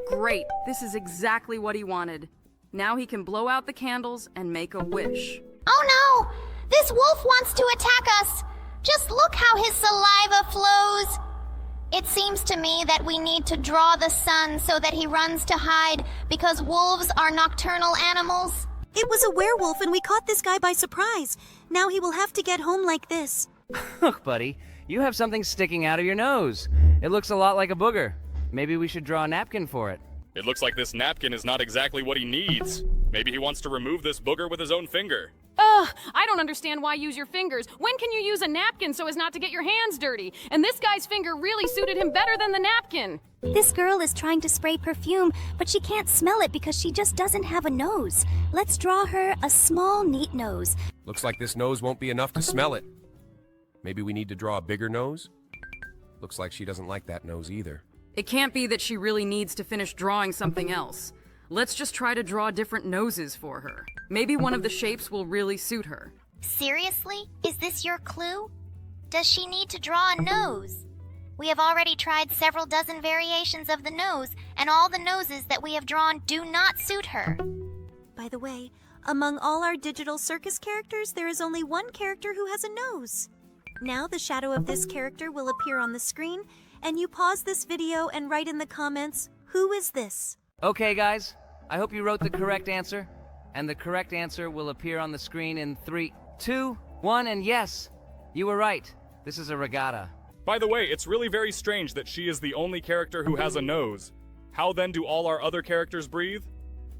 Great, this is exactly what he wanted. Now he can blow out the candles and make a wish. Oh no! This wolf wants to attack us! Just look how his saliva flows! It seems to me that we need to draw the sun so that he runs to hide, because wolves are nocturnal animals. It was a werewolf and we caught this guy by surprise. Now he will have to get home like this. Look, buddy, you have something sticking out of your nose. It looks a lot like a booger. Maybe we should draw a napkin for it. It looks like this napkin is not exactly what he needs. Maybe he wants to remove this booger with his own finger. Ugh, I don't understand why use your fingers. When can you use a napkin so as not to get your hands dirty? And this guy's finger really suited him better than the napkin. This girl is trying to spray perfume, but she can't smell it because she just doesn't have a nose. Let's draw her a small, neat nose. Looks like this nose won't be enough to smell it. Maybe we need to draw a bigger nose? Looks like she doesn't like that nose either. It can't be that she really needs to finish drawing something else. Let's just try to draw different noses for her. Maybe one of the shapes will really suit her. Seriously? Is this your clue? Does she need to draw a nose? We have already tried several dozen variations of the nose, and all the noses that we have drawn do not suit her. By the way, among all our digital circus characters, there is only one character who has a nose. Now the shadow of this character will appear on the screen, and you pause this video and write in the comments, who is this? Okay, guys, I hope you wrote the correct answer. And the correct answer will appear on the screen in 3, 2, 1, and yes, you were right. This is a regatta. By the way, it's really very strange that she is the only character who has a nose. How then do all our other characters breathe?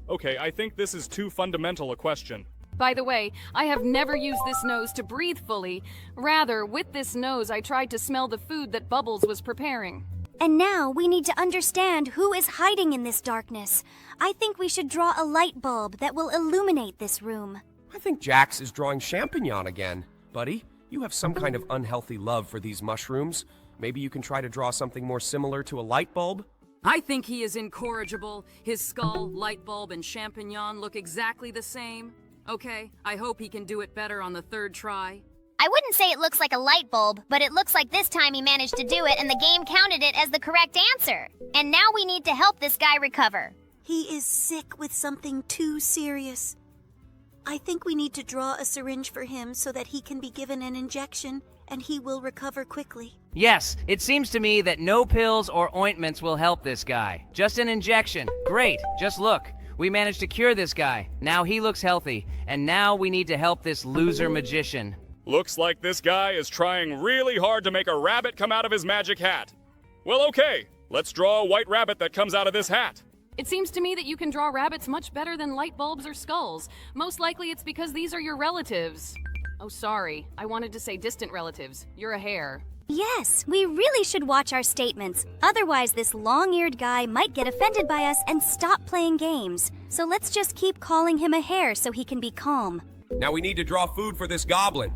Okay, I think this is too fundamental a question. By the way, I have never used this nose to breathe fully. Rather, with this nose, I tried to smell the food that Bubbles was preparing. And now we need to understand who is hiding in this darkness. I think we should draw a light bulb that will illuminate this room. I think Jax is drawing champignon again. Buddy, you have some kind of unhealthy love for these mushrooms. Maybe you can try to draw something more similar to a light bulb? I think he is incorrigible. His skull, light bulb, and champignon look exactly the same. Okay, I hope he can do it better on the third try. I wouldn't say it looks like a light bulb, but it looks like this time he managed to do it and the game counted it as the correct answer. And now we need to help this guy recover. He is sick with something too serious. I think we need to draw a syringe for him so that he can be given an injection and he will recover quickly. Yes, it seems to me that no pills or ointments will help this guy. Just an injection. Great, just look. We managed to cure this guy. Now he looks healthy. And now we need to help this loser magician. Looks like this guy is trying really hard to make a rabbit come out of his magic hat. Well, okay, let's draw a white rabbit that comes out of this hat. It seems to me that you can draw rabbits much better than light bulbs or skulls. Most likely it's because these are your relatives. Oh, sorry. I wanted to say distant relatives. You're a hare. Yes, we really should watch our statements. Otherwise, this long-eared guy might get offended by us and stop playing games. So let's just keep calling him a hare so he can be calm. Now we need to draw food for this goblin.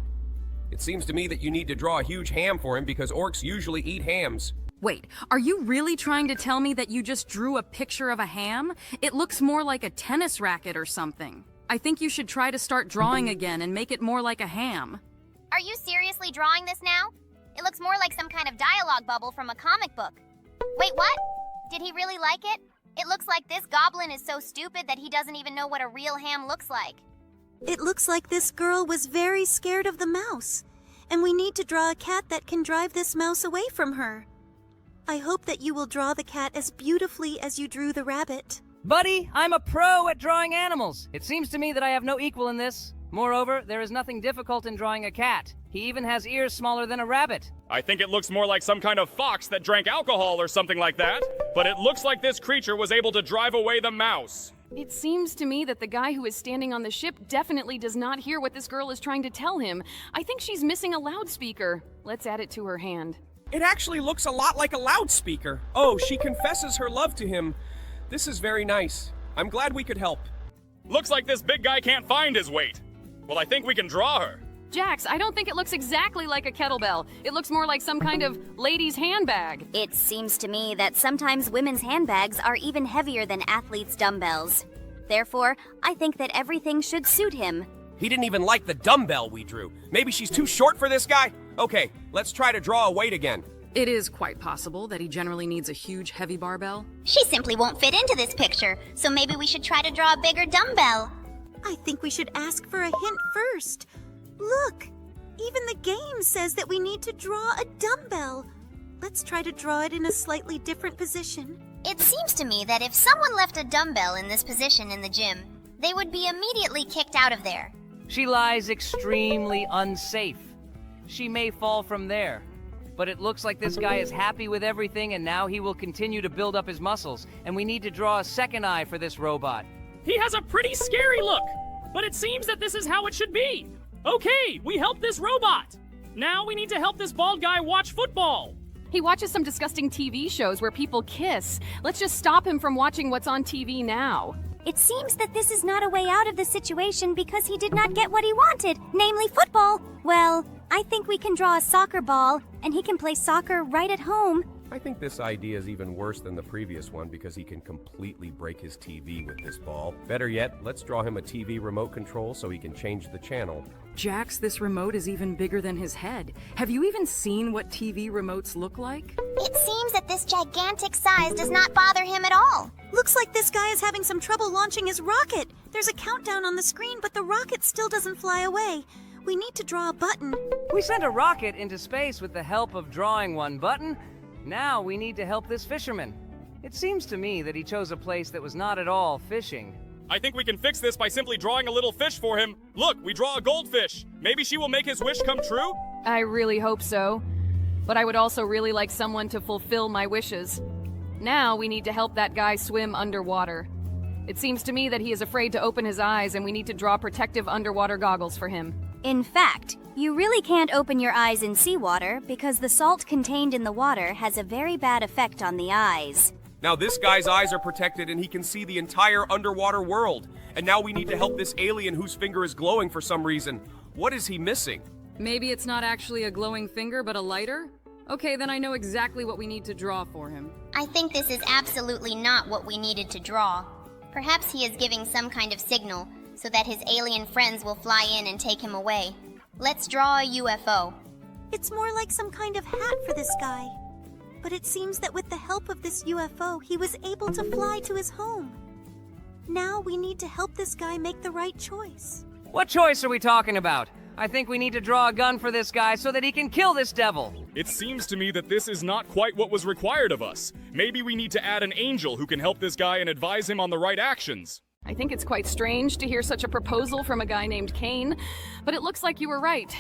It seems to me that you need to draw a huge ham for him because orcs usually eat hams. Wait, are you really trying to tell me that you just drew a picture of a ham? It looks more like a tennis racket or something. I think you should try to start drawing again and make it more like a ham. Are you seriously drawing this now? It looks more like some kind of dialogue bubble from a comic book. Wait, what? Did he really like it? It looks like this goblin is so stupid that he doesn't even know what a real ham looks like. It looks like this girl was very scared of the mouse, and we need to draw a cat that can drive this mouse away from her. I hope that you will draw the cat as beautifully as you drew the rabbit. Buddy, I'm a pro at drawing animals. It seems to me that I have no equal in this. Moreover, there is nothing difficult in drawing a cat. He even has ears smaller than a rabbit. I think it looks more like some kind of fox that drank alcohol or something like that. But it looks like this creature was able to drive away the mouse. It seems to me that the guy who is standing on the ship definitely does not hear what this girl is trying to tell him. I think she's missing a loudspeaker. Let's add it to her hand. It actually looks a lot like a loudspeaker. Oh, she confesses her love to him. This is very nice. I'm glad we could help. Looks like this big guy can't find his weight. Well, I think we can draw her. Jax, I don't think it looks exactly like a kettlebell. It looks more like some kind of lady's handbag. It seems to me that sometimes women's handbags are even heavier than athletes' dumbbells. Therefore, I think that everything should suit him. He didn't even like the dumbbell we drew. Maybe she's too short for this guy? Okay, let's try to draw a weight again. It is quite possible that he generally needs a huge, heavy barbell. She simply won't fit into this picture, so maybe we should try to draw a bigger dumbbell. I think we should ask for a hint first. Look, even the game says that we need to draw a dumbbell. Let's try to draw it in a slightly different position. It seems to me that if someone left a dumbbell in this position in the gym, they would be immediately kicked out of there. She lies extremely unsafe. She may fall from there. But it looks like this guy is happy with everything and now he will continue to build up his muscles. And we need to draw a second eye for this robot. He has a pretty scary look, but it seems that this is how it should be. Okay, we helped this robot. Now we need to help this bald guy watch football. He watches some disgusting TV shows where people kiss. Let's just stop him from watching what's on TV now. It seems that this is not a way out of the situation because he did not get what he wanted, namely football. Well, I think we can draw a soccer ball, and he can play soccer right at home. I think this idea is even worse than the previous one because he can completely break his TV with this ball. Better yet, let's draw him a TV remote control so he can change the channel. Jax, this remote is even bigger than his head. Have you even seen what TV remotes look like? It seems that this gigantic size does not bother him at all. Looks like this guy is having some trouble launching his rocket. There's a countdown on the screen, but the rocket still doesn't fly away. We need to draw a button. We sent a rocket into space with the help of drawing one button. Now we need to help this fisherman. It seems to me that he chose a place that was not at all fishing. I think we can fix this by simply drawing a little fish for him. Look, we draw a goldfish. Maybe she will make his wish come true? I really hope so. But I would also really like someone to fulfill my wishes. Now we need to help that guy swim underwater. It seems to me that he is afraid to open his eyes, and we need to draw protective underwater goggles for him. In fact, you really can't open your eyes in seawater because the salt contained in the water has a very bad effect on the eyes. Now this guy's eyes are protected and he can see the entire underwater world. And now we need to help this alien whose finger is glowing for some reason. What is he missing? Maybe it's not actually a glowing finger, but a lighter? Okay, then I know exactly what we need to draw for him. I think this is absolutely not what we needed to draw. Perhaps he is giving some kind of signal so that his alien friends will fly in and take him away. Let's draw a UFO. It's more like some kind of hat for this guy. But it seems that with the help of this UFO, he was able to fly to his home. Now we need to help this guy make the right choice. What choice are we talking about? I think we need to draw a gun for this guy so that he can kill this devil. It seems to me that this is not quite what was required of us. Maybe we need to add an angel who can help this guy and advise him on the right actions. I think it's quite strange to hear such a proposal from a guy named Kane, but it looks like you were right.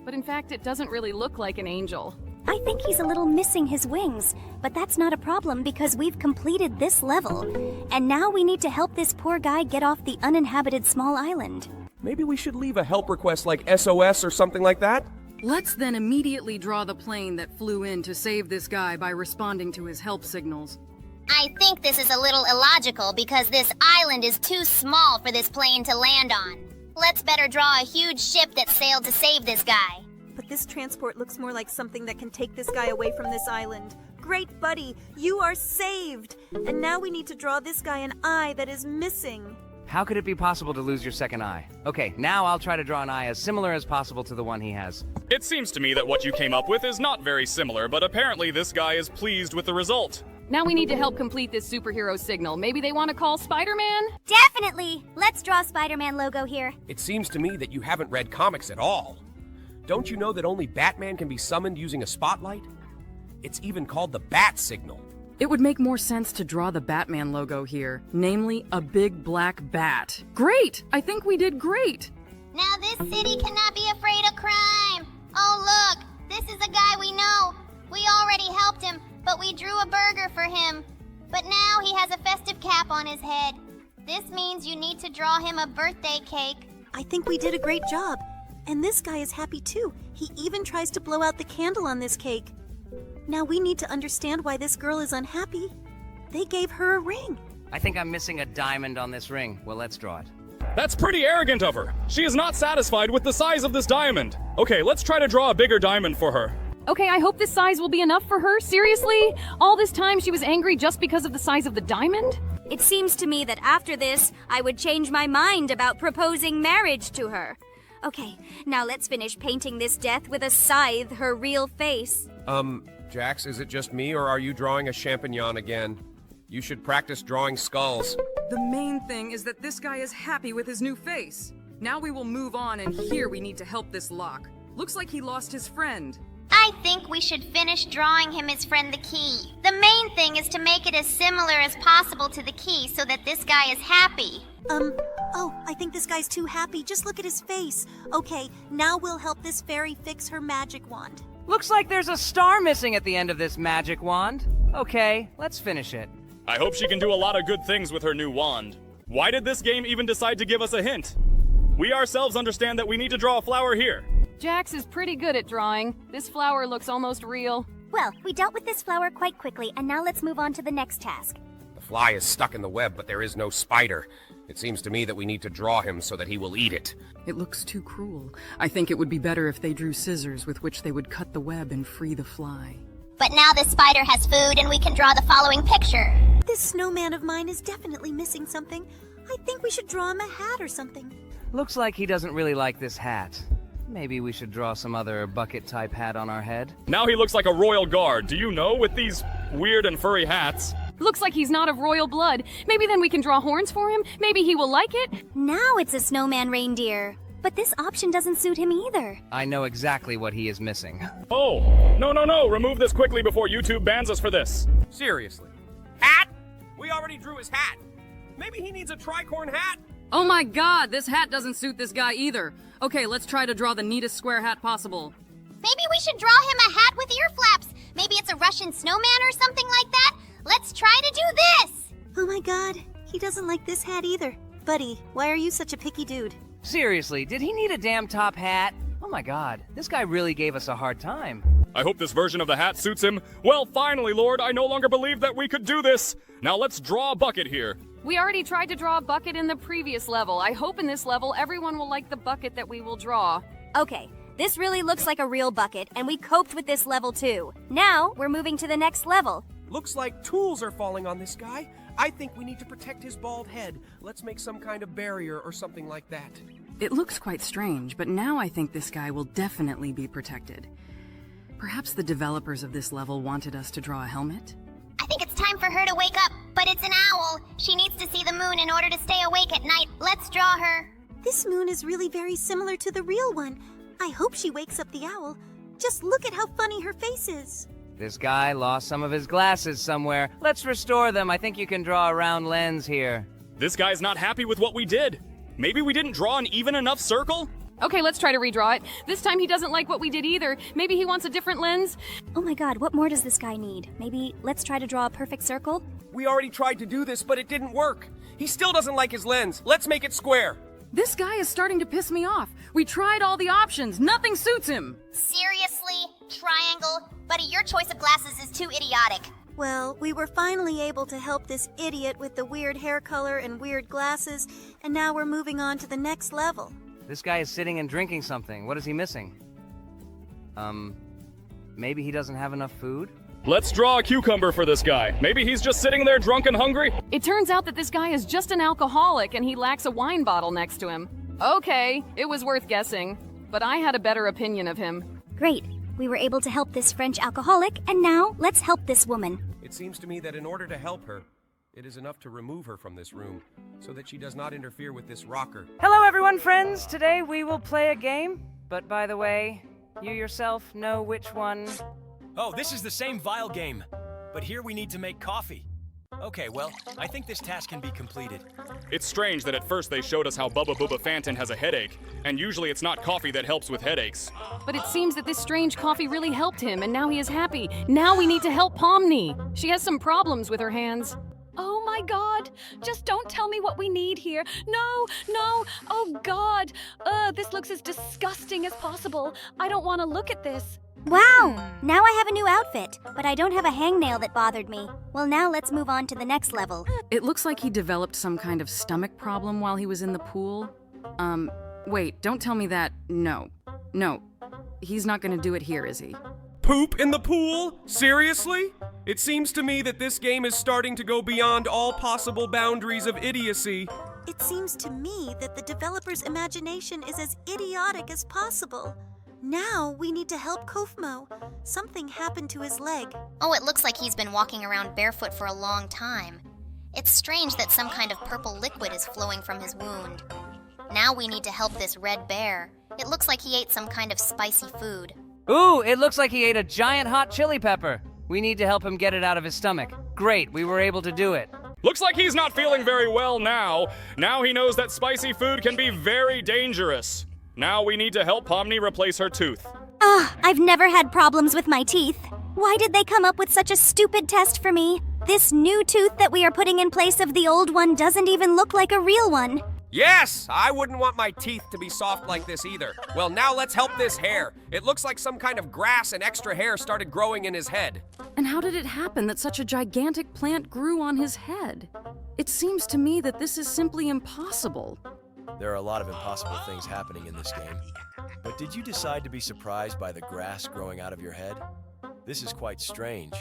But in fact, it doesn't really look like an angel. I think he's a little missing his wings, but that's not a problem because we've completed this level. And now we need to help this poor guy get off the uninhabited small island. Maybe we should leave a help request like SOS or something like that? Let's then immediately draw the plane that flew in to save this guy by responding to his help signals. I think this is a little illogical because this island is too small for this plane to land on. Let's better draw a huge ship that sailed to save this guy. But this transport looks more like something that can take this guy away from this island. Great buddy, you are saved! And now we need to draw this guy an eye that is missing. How could it be possible to lose your second eye? Okay, now I'll try to draw an eye as similar as possible to the one he has. It seems to me that what you came up with is not very similar, but apparently this guy is pleased with the result. Now we need to help complete this superhero signal. Maybe they want to call Spider-Man? Definitely! Let's draw Spider-Man logo here. It seems to me that you haven't read comics at all. Don't you know that only Batman can be summoned using a spotlight? It's even called the Bat Signal. It would make more sense to draw the Batman logo here, namely a big black bat. Great! I think we did great! Now this city cannot be afraid of crime. Oh look, this is a guy we know. We already helped him, but we drew a burger for him. But now he has a festive cap on his head. This means you need to draw him a birthday cake. I think we did a great job. And this guy is happy too. He even tries to blow out the candle on this cake. Now we need to understand why this girl is unhappy. They gave her a ring. I think I'm missing a diamond on this ring. Well, let's draw it. That's pretty arrogant of her. She is not satisfied with the size of this diamond. Okay, let's try to draw a bigger diamond for her. Okay, I hope this size will be enough for her. Seriously? All this time she was angry just because of the size of the diamond? It seems to me that after this, I would change my mind about proposing marriage to her. Okay, now let's finish painting this death with a scythe her real face. Jax, is it just me or are you drawing a champignon again? You should practice drawing skulls. The main thing is that this guy is happy with his new face. Now we will move on, and here we need to help this lock. Looks like he lost his friend. I think we should finish drawing him his friend the key. The main thing is to make it as similar as possible to the key so that this guy is happy. Oh, I think this guy's too happy. Just look at his face. Okay, now we'll help this fairy fix her magic wand. Looks like there's a star missing at the end of this magic wand. Okay, let's finish it. I hope she can do a lot of good things with her new wand. Why did this game even decide to give us a hint? We ourselves understand that we need to draw a flower here. Jax is pretty good at drawing. This flower looks almost real. Well, we dealt with this flower quite quickly, and now let's move on to the next task. The fly is stuck in the web, but there is no spider. It seems to me that we need to draw him so that he will eat it. It looks too cruel. I think it would be better if they drew scissors with which they would cut the web and free the fly. But now this spider has food and we can draw the following picture. This snowman of mine is definitely missing something. I think we should draw him a hat or something. Looks like he doesn't really like this hat. Maybe we should draw some other bucket-type hat on our head. Now he looks like a royal guard, do you know, with these weird and furry hats. Looks like he's not of royal blood. Maybe then we can draw horns for him? Maybe he will like it? Now it's a snowman reindeer. But this option doesn't suit him either. I know exactly what he is missing. Oh, no, remove this quickly before YouTube bans us for this. Seriously. Hat? We already drew his hat. Maybe he needs a tricorn hat? Oh my god, this hat doesn't suit this guy either. Okay, let's try to draw the neatest square hat possible. Maybe we should draw him a hat with ear flaps. Maybe it's a Russian snowman or something like that. Let's try to do this! Oh my god, he doesn't like this hat either. Buddy, why are you such a picky dude? Seriously, did he need a damn top hat? Oh my god, this guy really gave us a hard time. I hope this version of the hat suits him. Well, finally, Lord, I no longer believe that we could do this. Now let's draw a bucket here. We already tried to draw a bucket in the previous level. I hope in this level everyone will like the bucket that we will draw. Okay, this really looks like a real bucket, and we coped with this level too. Now, we're moving to the next level. Looks like tools are falling on this guy. I think we need to protect his bald head. Let's make some kind of barrier or something like that. It looks quite strange, but now I think this guy will definitely be protected. Perhaps the developers of this level wanted us to draw a helmet? I think it's time for her to wake up, but it's an owl. She needs to see the moon in order to stay awake at night. Let's draw her. This moon is really very similar to the real one. I hope she wakes up the owl. Just look at how funny her face is. This guy lost some of his glasses somewhere. Let's restore them. I think you can draw a round lens here. This guy's not happy with what we did. Maybe we didn't draw an even enough circle? Okay, let's try to redraw it. This time he doesn't like what we did either. Maybe he wants a different lens? Oh my god, what more does this guy need? Maybe let's try to draw a perfect circle? We already tried to do this, but it didn't work. He still doesn't like his lens. Let's make it square. This guy is starting to piss me off. We tried all the options. Nothing suits him. Seriously? Triangle? Buddy, your choice of glasses is too idiotic. Well, we were finally able to help this idiot with the weird hair color and weird glasses, and now we're moving on to the next level. This guy is sitting and drinking something. What is he missing? Maybe he doesn't have enough food? Let's draw a cucumber for this guy. Maybe he's just sitting there drunk and hungry. It turns out that this guy is just an alcoholic and he lacks a wine bottle next to him. Okay, it was worth guessing, but I had a better opinion of him. Great. We were able to help this French alcoholic, and now let's help this woman. It seems to me that in order to help her, it is enough to remove her from this room so that she does not interfere with this rocker. Hello everyone, friends! Today we will play a game. But by the way, you yourself know which one. Oh, this is the same vile game. But here we need to make coffee. Okay, well, I think this task can be completed. It's strange that at first they showed us how Bubba Booba Fanton has a headache, and usually it's not coffee that helps with headaches. But it seems that this strange coffee really helped him, and now he is happy. Now we need to help Pomni. She has some problems with her hands. Oh my god! Just don't tell me what we need here. No! Oh god! This looks as disgusting as possible. I don't want to look at this. Wow! Now I have a new outfit, but I don't have a hangnail that bothered me. Well, now let's move on to the next level. It looks like he developed some kind of stomach problem while he was in the pool. Wait, don't tell me that. No. He's not gonna do it here, is he? Poop in the pool? Seriously? It seems to me that this game is starting to go beyond all possible boundaries of idiocy. It seems to me that the developer's imagination is as idiotic as possible. Now we need to help Kofmo. Something happened to his leg. Oh, it looks like he's been walking around barefoot for a long time. It's strange that some kind of purple liquid is flowing from his wound. Now we need to help this red bear. It looks like he ate some kind of spicy food. Ooh, it looks like he ate a giant hot chili pepper. We need to help him get it out of his stomach. Great, we were able to do it. Looks like he's not feeling very well now. Now he knows that spicy food can be very dangerous. Now we need to help Pomni replace her tooth. I've never had problems with my teeth. Why did they come up with such a stupid test for me? This new tooth that we are putting in place of the old one doesn't even look like a real one. Yes! I wouldn't want my teeth to be soft like this either. Well, now let's help this hair. It looks like some kind of grass and extra hair started growing in his head. And how did it happen that such a gigantic plant grew on his head? It seems to me that this is simply impossible. There are a lot of impossible things happening in this game. But did you decide to be surprised by the grass growing out of your head? This is quite strange.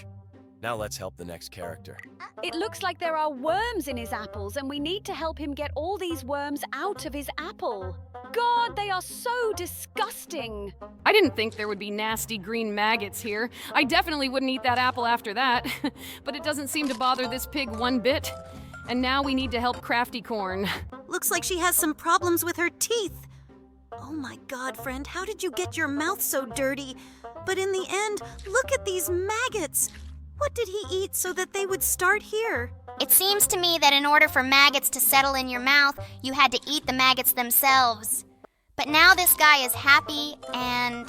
Now let's help the next character. It looks like there are worms in his apples, and we need to help him get all these worms out of his apple. God, they are so disgusting. I didn't think there would be nasty green maggots here. I definitely wouldn't eat that apple after that. But it doesn't seem to bother this pig one bit. And now we need to help Crafty Corn. Looks like she has some problems with her teeth. Oh my god, friend, how did you get your mouth so dirty? But in the end, look at these maggots. What did he eat so that they would start here? It seems to me that in order for maggots to settle in your mouth, you had to eat the maggots themselves. But now this guy is happy and...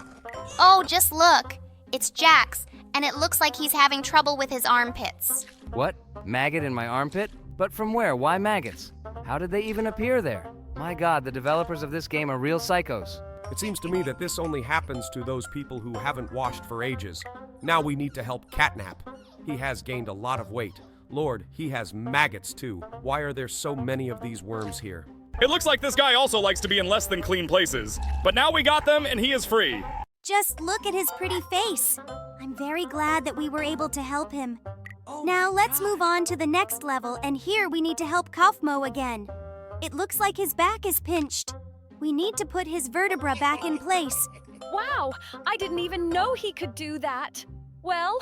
Oh, just look. It's Jax, and it looks like he's having trouble with his armpits. What? Maggot in my armpit? But from where? Why maggots? How did they even appear there? My God, the developers of this game are real psychos. It seems to me that this only happens to those people who haven't washed for ages. Now we need to help Catnap. He has gained a lot of weight. Lord, he has maggots too. Why are there so many of these worms here? It looks like this guy also likes to be in less than clean places. But now we got them and he is free. Just look at his pretty face. I'm very glad that we were able to help him. Now let's move on to the next level, and here we need to help Kaufmo again. It looks like his back is pinched. We need to put his vertebra back in place. Wow, I didn't even know he could do that. Well,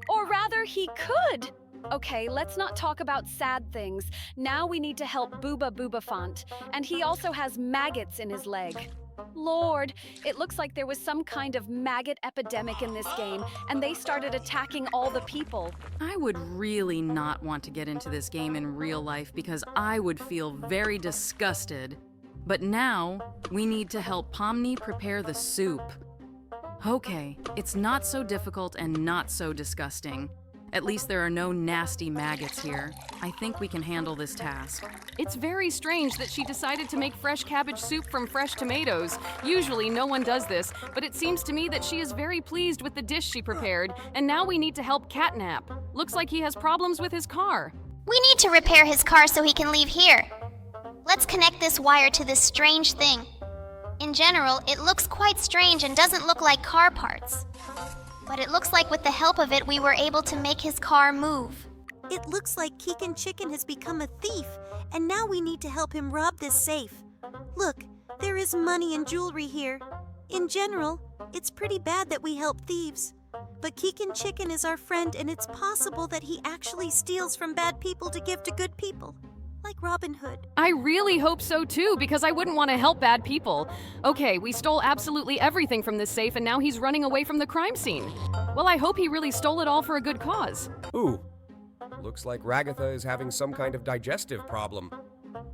or rather, he could. Okay, let's not talk about sad things. Now we need to help Booba Boobafont, and he also has maggots in his leg. Lord, it looks like there was some kind of maggot epidemic in this game, and they started attacking all the people. I would really not want to get into this game in real life because I would feel very disgusted. But now, we need to help Pomni prepare the soup. Okay, it's not so difficult and not so disgusting. At least there are no nasty maggots here. I think we can handle this task. It's very strange that she decided to make fresh cabbage soup from fresh tomatoes. Usually no one does this, but it seems to me that she is very pleased with the dish she prepared, and now we need to help Catnap. Looks like he has problems with his car. We need to repair his car so he can leave here. Let's connect this wire to this strange thing. In general, it looks quite strange and doesn't look like car parts. But it looks like with the help of it, we were able to make his car move. It looks like Keegan Chicken has become a thief, and now we need to help him rob this safe. Look, there is money and jewelry here. In general, it's pretty bad that we help thieves. But Keegan Chicken is our friend, and it's possible that he actually steals from bad people to give to good people. Like Robin Hood. I really hope so too, because I wouldn't want to help bad people. Okay, we stole absolutely everything from this safe, and now he's running away from the crime scene. Well, I hope he really stole it all for a good cause. Ooh, looks like Ragatha is having some kind of digestive problem.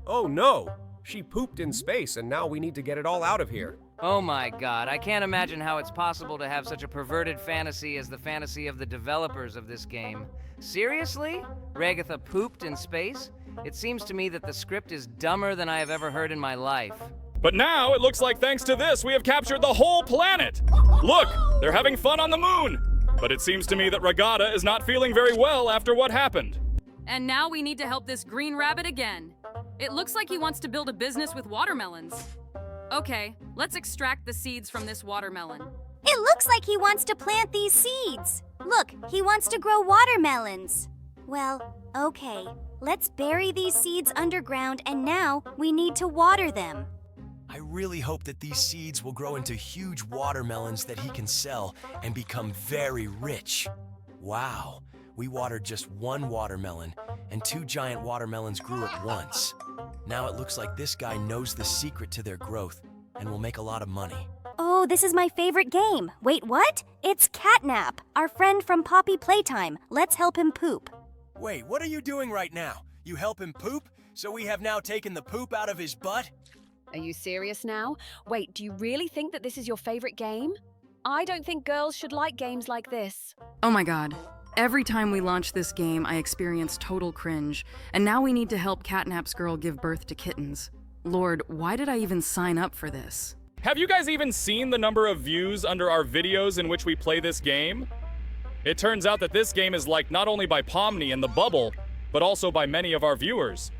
Oh no, she pooped in space and now we need to get it all out of here. Oh my God, I can't imagine how it's possible to have such a perverted fantasy as the fantasy of the developers of this game. Seriously? Ragatha pooped in space? It seems to me that the script is dumber than I have ever heard in my life. But now it looks like thanks to this, we have captured the whole planet. Look, they're having fun on the moon. But it seems to me that Regatta is not feeling very well after what happened. And now we need to help this green rabbit again. It looks like he wants to build a business with watermelons. Okay, let's extract the seeds from this watermelon. It looks like he wants to plant these seeds. Look, he wants to grow watermelons. Well, okay. Let's bury these seeds underground, and now we need to water them. I really hope that these seeds will grow into huge watermelons that he can sell and become very rich. Wow, we watered just one watermelon, and 2 giant watermelons grew at once. Now it looks like this guy knows the secret to their growth and will make a lot of money. Oh, this is my favorite game. Wait, what? It's Catnap, our friend from Poppy Playtime. Let's help him poop. Wait, what are you doing right now? You help him poop? So we have now taken the poop out of his butt? Are you serious now? Wait, do you really think that this is your favorite game? I don't think girls should like games like this. Oh my God. Every time we launch this game, I experience total cringe. And now we need to help Catnap's girl give birth to kittens. Lord, why did I even sign up for this? Have you guys even seen the number of views under our videos in which we play this game? It turns out that this game is liked not only by Pomni and the Bubble, but also by many of our viewers.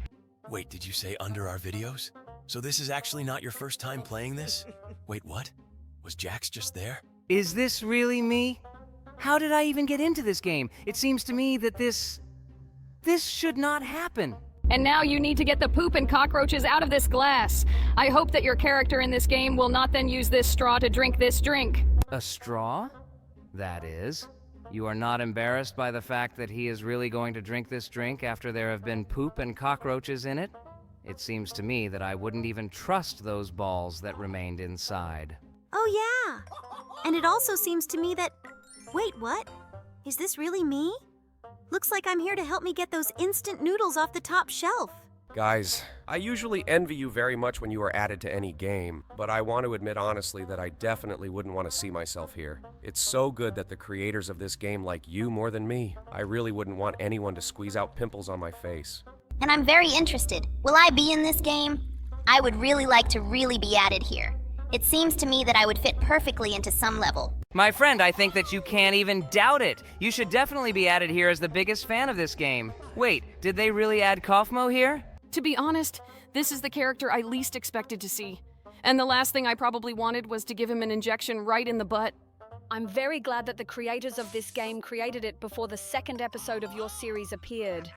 Wait, did you say under our videos? So this is actually not your first time playing this? Wait, what? Was Jax just there? Is this really me? How did I even get into this game? It seems to me that this should not happen. And now you need to get the poop and cockroaches out of this glass. I hope that your character in this game will not then use this straw to drink this drink. A straw? That is. You are not embarrassed by the fact that he is really going to drink this drink after there have been poop and cockroaches in it? It seems to me that I wouldn't even trust those balls that remained inside. Oh yeah. And it also seems to me that... Wait, what? Is this really me? Looks like I'm here to help me get those instant noodles off the top shelf. Guys, I usually envy you very much when you are added to any game, but I want to admit honestly that I definitely wouldn't want to see myself here. It's so good that the creators of this game like you more than me. I really wouldn't want anyone to squeeze out pimples on my face. And I'm very interested. Will I be in this game? I would really like to really be added here. It seems to me that I would fit perfectly into some level. My friend, I think that you can't even doubt it. You should definitely be added here as the biggest fan of this game. Wait, did they really add Kaufmo here? To be honest, this is the character I least expected to see. And the last thing I probably wanted was to give him an injection right in the butt. I'm very glad that the creators of this game created it before the second episode of your series appeared.